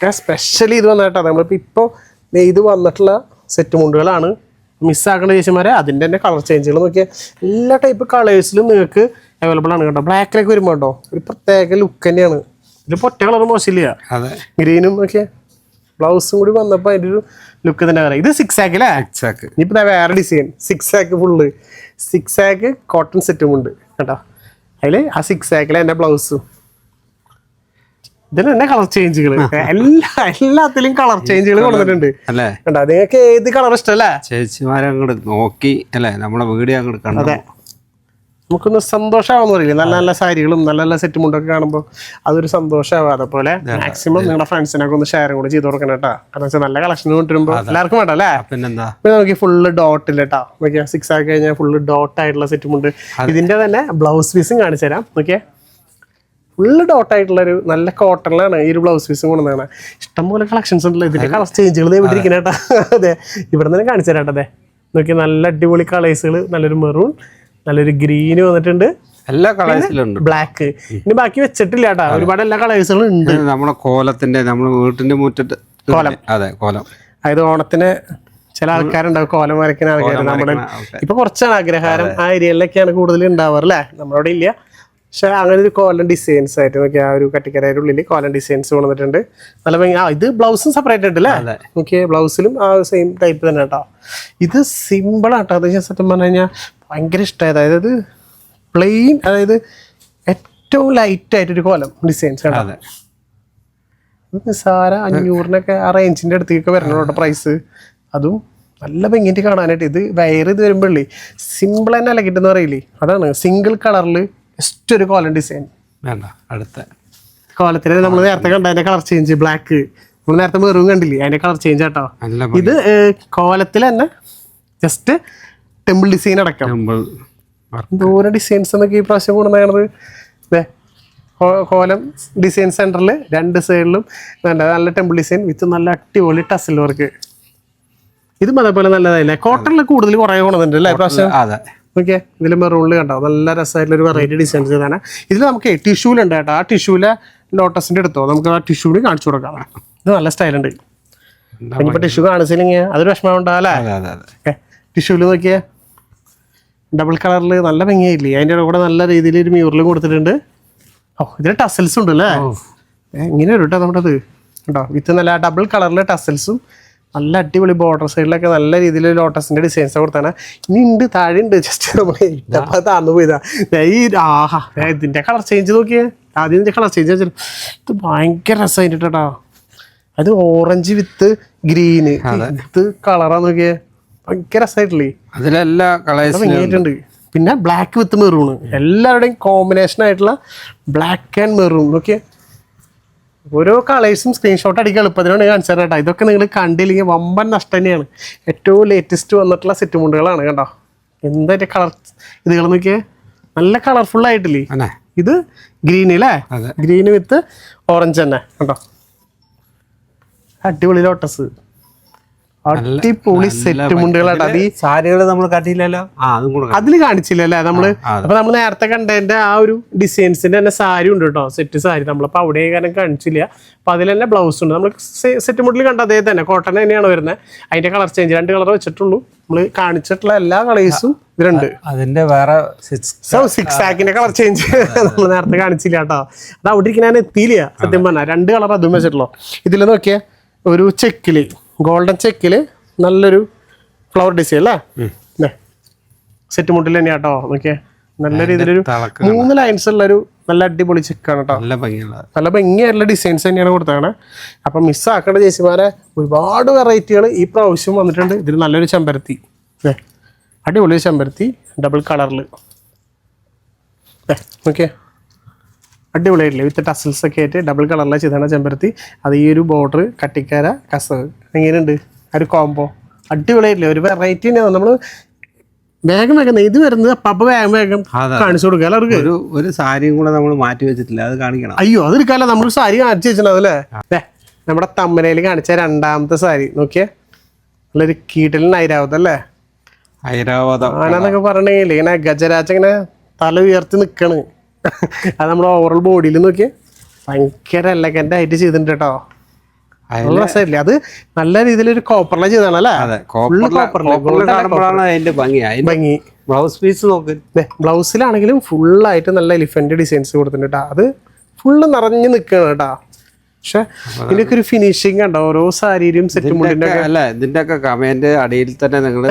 സ്പെഷ്യലി ഇത് വന്നിട്ടോ, നമ്മളിപ്പോൾ ഇപ്പോൾ ഇത് വന്നിട്ടുള്ള സെറ്റ് മുണ്ടുകളാണ്. മിസ്സാക്കേണ്ട ചേച്ചിമാരെ അതിൻ്റെ തന്നെ കളർ ചേഞ്ചുകൾ നോക്കിയാൽ എല്ലാ ടൈപ്പ് കളേഴ്സിലും നിങ്ങൾക്ക് അവൈലബിൾ ആണ് കേട്ടോ. ബ്ലാക്കിലേക്ക് വരുമ്പോൾ കേട്ടോ ഒരു പ്രത്യേക ലുക്ക് തന്നെയാണ്. ഇതിൽ പൊറ്റ കളർ മോശമില്ല, ഗ്രീനും നോക്കിയാൽ ബ്ലൗസും കൂടി വന്നപ്പോൾ അതിൻ്റെ ഒരു ലുക്ക് തന്നെ പറയാം. ഇത് 6 ആക്ക് അല്ലേ, ഇനിയിപ്പോൾ വേറെ ഡിസൈൻ 6 ആക്ക് ഫുള്ള് 6 ആക്ക് കോട്ടൺ സെറ്റും ഉണ്ട് കേട്ടോ. അതിൽ ആ 6 ആക്കിലെ എൻ്റെ ബ്ലൗസും ഇതിന് തന്നെ കളർ ചേഞ്ചുകൾ എല്ലാത്തിലും കളർ ചേഞ്ചുകൾ കൊടുത്തിട്ടുണ്ട് കേട്ടോ. നിങ്ങൾക്ക് ഏത് കളർ ഇഷ്ടമല്ലേ ചേച്ചിമാരെ അങ്ങോട്ട് നോക്കി അല്ലേ നമ്മളെ വീഡിയോ അങ്ങോട്ട് കണ്ടു. അതെ, നമുക്കൊന്ന് സന്തോഷമാവെന്ന് പറയില്ലേ, നല്ല നല്ല സാരികളും നല്ല നല്ല സെറ്റ് മുണ്ടൊക്കെ കാണുമ്പോൾ അതൊരു സന്തോഷമാവും. അതേപോലെ മാക്സിമം നിങ്ങളുടെ ഫ്രണ്ട്സിനൊക്കെ ഒന്ന് ഷെയറും കൂടെ ചെയ്ത് കൊടുക്കണം കേട്ടോ. കാരണം വെച്ചാൽ നല്ല കളക്ഷൻ കൊണ്ടുവരുമ്പോൾ എല്ലാവർക്കും വേണ്ട അല്ലേ. പിന്നെന്താ, പിന്നെ നോക്കി ഫുള്ള് ഡോട്ടില്ല കേട്ടോ. നോക്കിയാൽ 6 ആക്കി കഴിഞ്ഞാൽ ഫുള്ള് ഡോട്ട് ആയിട്ടുള്ള സെറ്റ് മുണ്ട്. ഇതിന്റെ തന്നെ ബ്ലൗസ് പീസും കാണിച്ചു തരാം. നോക്കിയേ, ഫുള്ള് ഡോട്ടായിട്ടുള്ളൊരു നല്ല കോട്ടണിലാണ് ഈ ഒരു ബ്ലൗസ് പീസും കൊണ്ടുവന്നാണ്. ഇഷ്ടംപോലെ കളക്ഷൻസ് ഉണ്ടല്ലോ. ഇതിന്റെ കളർ ചേഞ്ചുകൾ വിട്ടിരിക്കുന്ന കേട്ടോ. അതെ, ഇവിടെ നിന്ന് കാണിച്ചു തരാം കേട്ടോ. അതെ നോക്കി, നല്ല അടിപൊളി കളേഴ്സുകൾ, നല്ലൊരു മെറൂൺ, നല്ലൊരു ഗ്രീന് വന്നിട്ടുണ്ട്, എല്ലാ കളേഴ്സിലും ബ്ലാക്ക്. ഇനി ബാക്കി വെച്ചിട്ടില്ല കേട്ടോ, ഒരുപാട് എല്ലാ കളേഴ്സുകളും ഉണ്ട്. നമ്മുടെ കോലത്തിന്റെ, നമ്മുടെ വീട്ടിന്റെ മുറ്റത്ത് കോലം. അതെ, കോലം. അതായത് ഓണത്തിന് ചില ആൾക്കാരുണ്ടാവും കോലം വരയ്ക്കുന്ന ആൾക്കാർ. നമ്മുടെ ഇപ്പൊ കുറച്ചാണ് അഗ്രഹാരം ആ ഏരിയയിലൊക്കെയാണ് കൂടുതൽ ഉണ്ടാവാറ് അല്ലേ, നമ്മളവിടെ ഇല്ല. പക്ഷെ അങ്ങനെ ഒരു കോലൻ ഡിസൈൻസ് ആയിട്ട് നോക്കി ആ ഒരു കട്ടിക്കരയുടെ ഉള്ളിൽ കോലൻ ഡിസൈൻസ് കൊണ്ടുവന്നിട്ടുണ്ട്. നല്ല ഭംഗി. ഇത് ബ്ലൗസും സെപ്പറേറ്റ് ഉണ്ട് അല്ലേ. ഓക്കെ, ബ്ലൗസിലും ആ സെയിം ടൈപ്പ് തന്നെ കേട്ടോ. ഇത് സിമ്പിൾ ആട്ടോ. അത് ഞാൻ സത്യം പറഞ്ഞു കഴിഞ്ഞാൽ ഭയങ്കര ഇഷ്ടമായത്. അതായത് പ്ലെയിൻ, അതായത് ഏറ്റവും ലൈറ്റ് ആയിട്ടൊരു കോലം ഡിസൈൻസ് കേട്ടോ. നിസ്സാര 500-നൊക്കെ ആ റേഞ്ചിന്റെ അടുത്തേക്ക് വരണം കേട്ടോ പ്രൈസ്. അതും നല്ല ഭംഗിയായിട്ട് കാണാനായിട്ട്. ഇത് വയറ് ഇത് വരുമ്പോഴേ സിമ്പിൾ തന്നെ അല്ല കിട്ടുന്ന പറയില്ലേ, അതാണ് സിംഗിൾ കളറിൽ ജസ്റ്റ് ഒരു കോലൻ ഡിസൈൻ. വേണ്ട, അടുത്ത കോലത്തിൽ നമ്മൾ നേരത്തെ കണ്ട അതിന്റെ കളർ ചേഞ്ച് ബ്ലാക്ക് നമ്മൾ നേരത്തെ മെറൂൺ കണ്ടില്ലേ, അതിന്റെ കളർ ചേഞ്ച് ആട്ടോ. ഇത് കോലത്തിൽ തന്നെ ജസ്റ്റ് ടെമ്പിൾ ഡിസൈൻ അടക്കം ദൂരെ ഡിസൈൻസ് എന്നൊക്കെ ഈ പ്രാവശ്യം കൊണ്ടുവന്നത്. കോലം ഡിസൈൻ സെന്ററിൽ 2 സൈഡിലും നല്ല ടെമ്പിൾ ഡിസൈൻ വിത്ത് നല്ല അടിപൊളി ടസൽ വർക്ക്. ഇതും അതേപോലെ നല്ലതായില്ലേ. കോട്ടണിൽ കൂടുതൽ കുറേ കൊണ്ടുവന്നിട്ടുണ്ട് അല്ലേ പ്രാവശ്യം. ഓക്കെ, ഇതിൽ മെറൂണിൽ കണ്ടോ നല്ല രസമായിട്ടുള്ള ഒരു വെറൈറ്റി ഡിസൈൻസ് ചെയ്താണ്. ഇതിൽ നമുക്ക് ടിഷ്യൂലുണ്ട് കേട്ടോ. ആ ടിഷ്യൂലെ ലോട്ടസിന്റെ എടുത്തോ, നമുക്ക് ആ ടിഷ്യൂല് കാണിച്ചു കൊടുക്കാം. ഇത് നല്ല സ്റ്റൈലുണ്ട്. ഇനിയിപ്പോൾ ടിഷ്യൂ കാണിച്ചില്ലെങ്കിൽ അതൊരു വിഷമം ഉണ്ടാവല്ലേ. ഓക്കെ, ടിഷ്യൂല് നോക്കിയേ ഡബിൾ കളറിൽ നല്ല ഭംഗിയായില്ലേ. അതിൻ്റെ കൂടെ നല്ല രീതിയിൽ ഒരു മ്യൂറലും കൊടുത്തിട്ടുണ്ട്. ഓ, ഇതിൽ ടസൽസ് ഉണ്ട് അല്ലേ. ഇങ്ങനെ വരും കേട്ടോ നമ്മുടെ അത് കേട്ടോ. വിത്ത് നല്ല ഡബിൾ കളറിൽ ടസൽസും നല്ല അടിപൊളി ബോർഡർ സൈഡിലൊക്കെ നല്ല രീതിയിൽ ലോട്ടസിന്റെ ഡിസൈൻസ് കൊടുത്താണ്. ഇനി ഉണ്ട്, താഴെ ഉണ്ട്. ജസ്റ്റ് നമ്മൾ താന്നു പോയതാ. ഈ ആഹാ, ഇതിന്റെ കളർ ചേഞ്ച് നോക്കിയേ. ആദ്യം ഇതിന്റെ കളർ ചേഞ്ച് വെച്ചിട്ട് ഇത് ഭയങ്കര രസമായിട്ട് കേട്ടോ. അത് ഓറഞ്ച് വിത്ത് ഗ്രീന് ഇത് കളറാ നോക്കിയേ, ഭയങ്കര രസമായിട്ടില്ലേ. അതിലെല്ലാ കളേഴ്സും. പിന്നെ ബ്ലാക്ക് വിത്ത് മെറൂണ്, എല്ലാവരുടെയും കോമ്പിനേഷൻ ആയിട്ടുള്ള ബ്ലാക്ക് ആൻഡ് മെറൂൺ. നോക്കിയേ, ഓരോ കളേഴ്സും സ്ക്രീൻഷോട്ട് അടിക്കാൻ എളുപ്പത്തിനാണ് കാണിച്ചത് കേട്ടോ. ഇതൊക്കെ നിങ്ങൾ കണ്ടില്ലെങ്കിൽ വമ്പൻ നഷ്ടം തന്നെയാണ്. ഏറ്റവും ലേറ്റസ്റ്റ് വന്നിട്ടുള്ള സെറ്റ് മുണ്ടുകളാണ് കേട്ടോ. എന്താ കളർ ഇതുകൾ നോക്കിയേ, നല്ല കളർഫുൾ ആയിട്ടില്ലേ. ഇത് ഗ്രീൻ അല്ലേ, ഗ്രീന് വിത്ത് ഓറഞ്ച് തന്നെ കേട്ടോ. അടിപൊളി ലോട്ടസ്, അടിപൊളി സെറ്റ് മുണ്ടുകളാട്ടോ. അത് ഈ സാരികള് നമ്മൾ കണ്ടില്ലല്ലോ, അതിൽ കാണിച്ചില്ലല്ലേ നമ്മള്. അപ്പൊ നമ്മൾ നേരത്തെ കണ്ടതിന്റെ ആ ഒരു ഡിസൈൻസിന്റെ തന്നെ സാരി ഉണ്ട് കേട്ടോ, സെറ്റ് സാരി. നമ്മളിപ്പോ അവിടെ കാരണം കാണിച്ചില്ല. അപ്പൊ അതിൽ തന്നെ ബ്ലൗസ് ഉണ്ട്. നമ്മൾ സെറ്റ് മുണ്ടിൽ കണ്ട അതേ തന്നെ കോട്ടൺ തന്നെയാണ് വരുന്നത്. അതിന്റെ കളർ ചേഞ്ച് 2 കളർ വെച്ചിട്ടുള്ളൂ. നമ്മള് കാണിച്ചിട്ടുള്ള എല്ലാ കളേഴ്സും ഇതിലുണ്ട്. അതിന്റെ വേറെ 6 ആക്കിന്റെ കളർ ചേഞ്ച് നമ്മൾ നേരത്തെ കാണിച്ചില്ല കേട്ടോ. അത് അവിടെ ഇരിക്കുന്ന ഞാൻ എത്തിയില്ല സത്യം പറഞ്ഞാൽ. 2 കളർ അതും വെച്ചിട്ടുള്ളൂ. ഇതിൽ നോക്കിയേ ഒരു ചെക്കില്, ഗോൾഡൻ ചെക്കില് നല്ലൊരു ഫ്ലവർ ഡിസൈൻ അല്ലേ. സെറ്റ് മുട്ടിൽ തന്നെയാ കേട്ടോ. നോക്കിയേ നല്ല രീതിയിലൊരു 3 ലൈൻസ് ഉള്ളൊരു നല്ല അടിപൊളി ചെക്കാണ് കേട്ടോ. നല്ല ഭംഗിയായിട്ടുള്ള ഡിസൈൻസ് തന്നെയാണ് കൊടുത്തതാണ്. അപ്പം മിസ്സാക്കേണ്ട ചേച്ചിമാരെ ഒരുപാട് വെറൈറ്റികൾ ഈ പ്രാവശ്യം വന്നിട്ടുണ്ട്. ഇതിൽ നല്ലൊരു ചെമ്പരത്തി, അടിപൊളി ചെമ്പരത്തി ഡബിൾ കളറിൽ. ഓക്കെ, അടിപൊളിയായിട്ടില്ലേ വിത്ത് ടസൽസ് ഒക്കെ ആയിട്ട് ഡബിൾ കളറിലെ ചെയ്താണ് ചെമ്പരത്തി. അത് ഈ ഒരു ബോർഡർ കട്ടിക്കാര കസവ് എങ്ങനെയുണ്ട് ആ ഒരു കോംബോ, അടിപൊളിയായിട്ടില്ലേ. ഒരു വെറൈറ്റി തന്നെയാണ്. നമ്മൾ വേഗം ഇത് വരുന്നത് അപ്പം വേഗം കാണിച്ചു കൊടുക്കുക എല്ലാവർക്കും. ഒരു സാരിയും കൂടെ നമ്മൾ മാറ്റി വെച്ചിട്ടില്ല, അത് കാണിക്കണം. അയ്യോ, അത് എടുക്കാമല്ലോ. നമ്മൾ സാരി കാണിച്ചു വെച്ചിട്ടുണ്ടാവും അല്ലേ. നമ്മുടെ തമ്മനയിൽ കാണിച്ച 2ാമത്തെ സാരി നോക്കിയേ, നല്ലൊരു കീട്ടലിന് ഐരാവതം അല്ലേ. ആനന്നൊക്കെ പറഞ്ഞെങ്കിൽ ഇങ്ങനെ ഗജരാജ ഇങ്ങനെ തല ഉയർത്തി നിൽക്കണ്. അത് നമ്മുടെ ഓവറോൾ ബോഡിയിൽ നോക്കിയേ ഭയങ്കര എലഗന്റ് ആയിട്ട് ചെയ്തിട്ടുണ്ട് കേട്ടോ. രസമില്ലേ. അത് നല്ല രീതിയിൽ ഒരു കോപ്പറിലെ ചെയ്താണല്ലേ. ഭംഗി ബ്ലൗസ് പീസ് നോക്ക്. ബ്ലൗസിലാണെങ്കിലും ഫുള്ളായിട്ട് നല്ല എലിഫന്റ് ഡിസൈൻസ് കൊടുത്തിട്ടുണ്ട് കേട്ടോ. അത് ഫുള്ള് നിറഞ്ഞു നിൽക്കുകയാണ് കേട്ടോ. പക്ഷെ ഇതിനൊക്കെ ഒരു ഫിനിഷിങ് ഉണ്ടോ ഓരോ സാരിയും സെറ്റ് മുണ്ടിന്റെ ഇതിന്റെയൊക്കെ കമന്റ് അടിയിൽ തന്നെ നിങ്ങൾ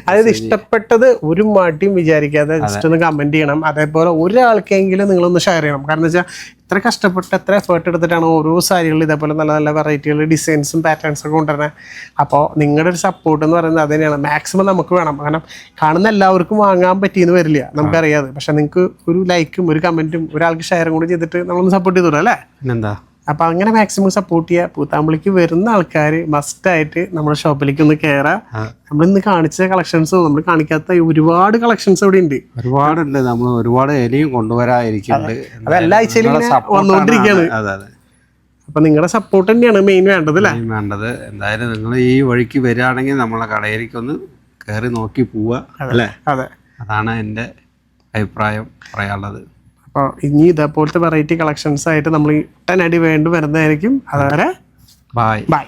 അതായത് ഇഷ്ടപ്പെട്ടത് ഒരു മടിയും വിചാരിക്കാതെ ജസ്റ്റ് ഒന്ന് കമന്റ് ചെയ്യണം. അതേപോലെ ഒരാൾക്കെങ്കിലും നിങ്ങളൊന്ന് ഷെയർ ചെയ്യണം. കാരണം വെച്ചാൽ ഇത്ര കഷ്ടപ്പെട്ട് എത്ര എഫേർട്ട് എടുത്തിട്ടാണ് ഓരോ സാരികളിൽ ഇതേപോലെ നല്ല നല്ല വെറൈറ്റികൾ ഡിസൈൻസും പാറ്റേൺസും ഒക്കെ കൊണ്ടുവരുന്നത്. അപ്പോൾ നിങ്ങളുടെ ഒരു സപ്പോർട്ട് എന്ന് പറയുന്നത് അത് തന്നെയാണ്. മാക്സിമം നമുക്ക് വേണം. കാരണം കാണുന്ന എല്ലാവർക്കും വാങ്ങാൻ പറ്റിയെന്ന് വരില്ല, നമുക്കറിയാതെ. പക്ഷെ നിങ്ങൾക്ക് ഒരു ലൈക്കും ഒരു കമന്റും ഒരാൾക്ക് ഷെയറും കൂടി ചെയ്തിട്ട് നമ്മളൊന്ന് സപ്പോർട്ട് ചെയ്തോളൂ അല്ലേ. എന്താ അപ്പം അങ്ങനെ മാക്സിമം സപ്പോർട്ട് ചെയ്യുക. പൂത്താമ്പളിക്ക് വരുന്ന ആൾക്കാർ മസ്റ്റായിട്ട് നമ്മുടെ ഷോപ്പിലേക്ക് ഒന്ന് കയറാം. നമ്മളിന്ന് കാണിച്ച കളക്ഷൻസ് നമ്മൾ കാണിക്കാത്ത ഒരുപാട് കളക്ഷൻസ് ഇവിടെ ഉണ്ട്. ഒരുപാടുണ്ട്. നമ്മൾ ഒരുപാട് ഇലയും കൊണ്ടുവരാതിരിക്കുന്നുണ്ട്. അത് എല്ലാ ആഴ്ചയിലും വന്നുകൊണ്ടിരിക്കുകയാണ്. അപ്പൊ നിങ്ങളുടെ സപ്പോർട്ട് തന്നെയാണ് മെയിൻ വേണ്ടത് അല്ലേ. വേണ്ടത് എന്തായാലും നിങ്ങൾ ഈ വഴിക്ക് വരികയാണെങ്കിൽ നമ്മളെ കടയിലേക്ക് ഒന്ന് കയറി നോക്കി പോവുക അല്ലേ. അതെ, അതാണ് എൻ്റെ അഭിപ്രായം പറയാനുള്ളത്. അപ്പോൾ ഇനി ഇതേപോലത്തെ വെറൈറ്റി കളക്ഷൻസ് ആയിട്ട് നമ്മൾ 10 അടി വേണ്ടി വരുന്നതായിരിക്കും. അതുവരെ ബൈ.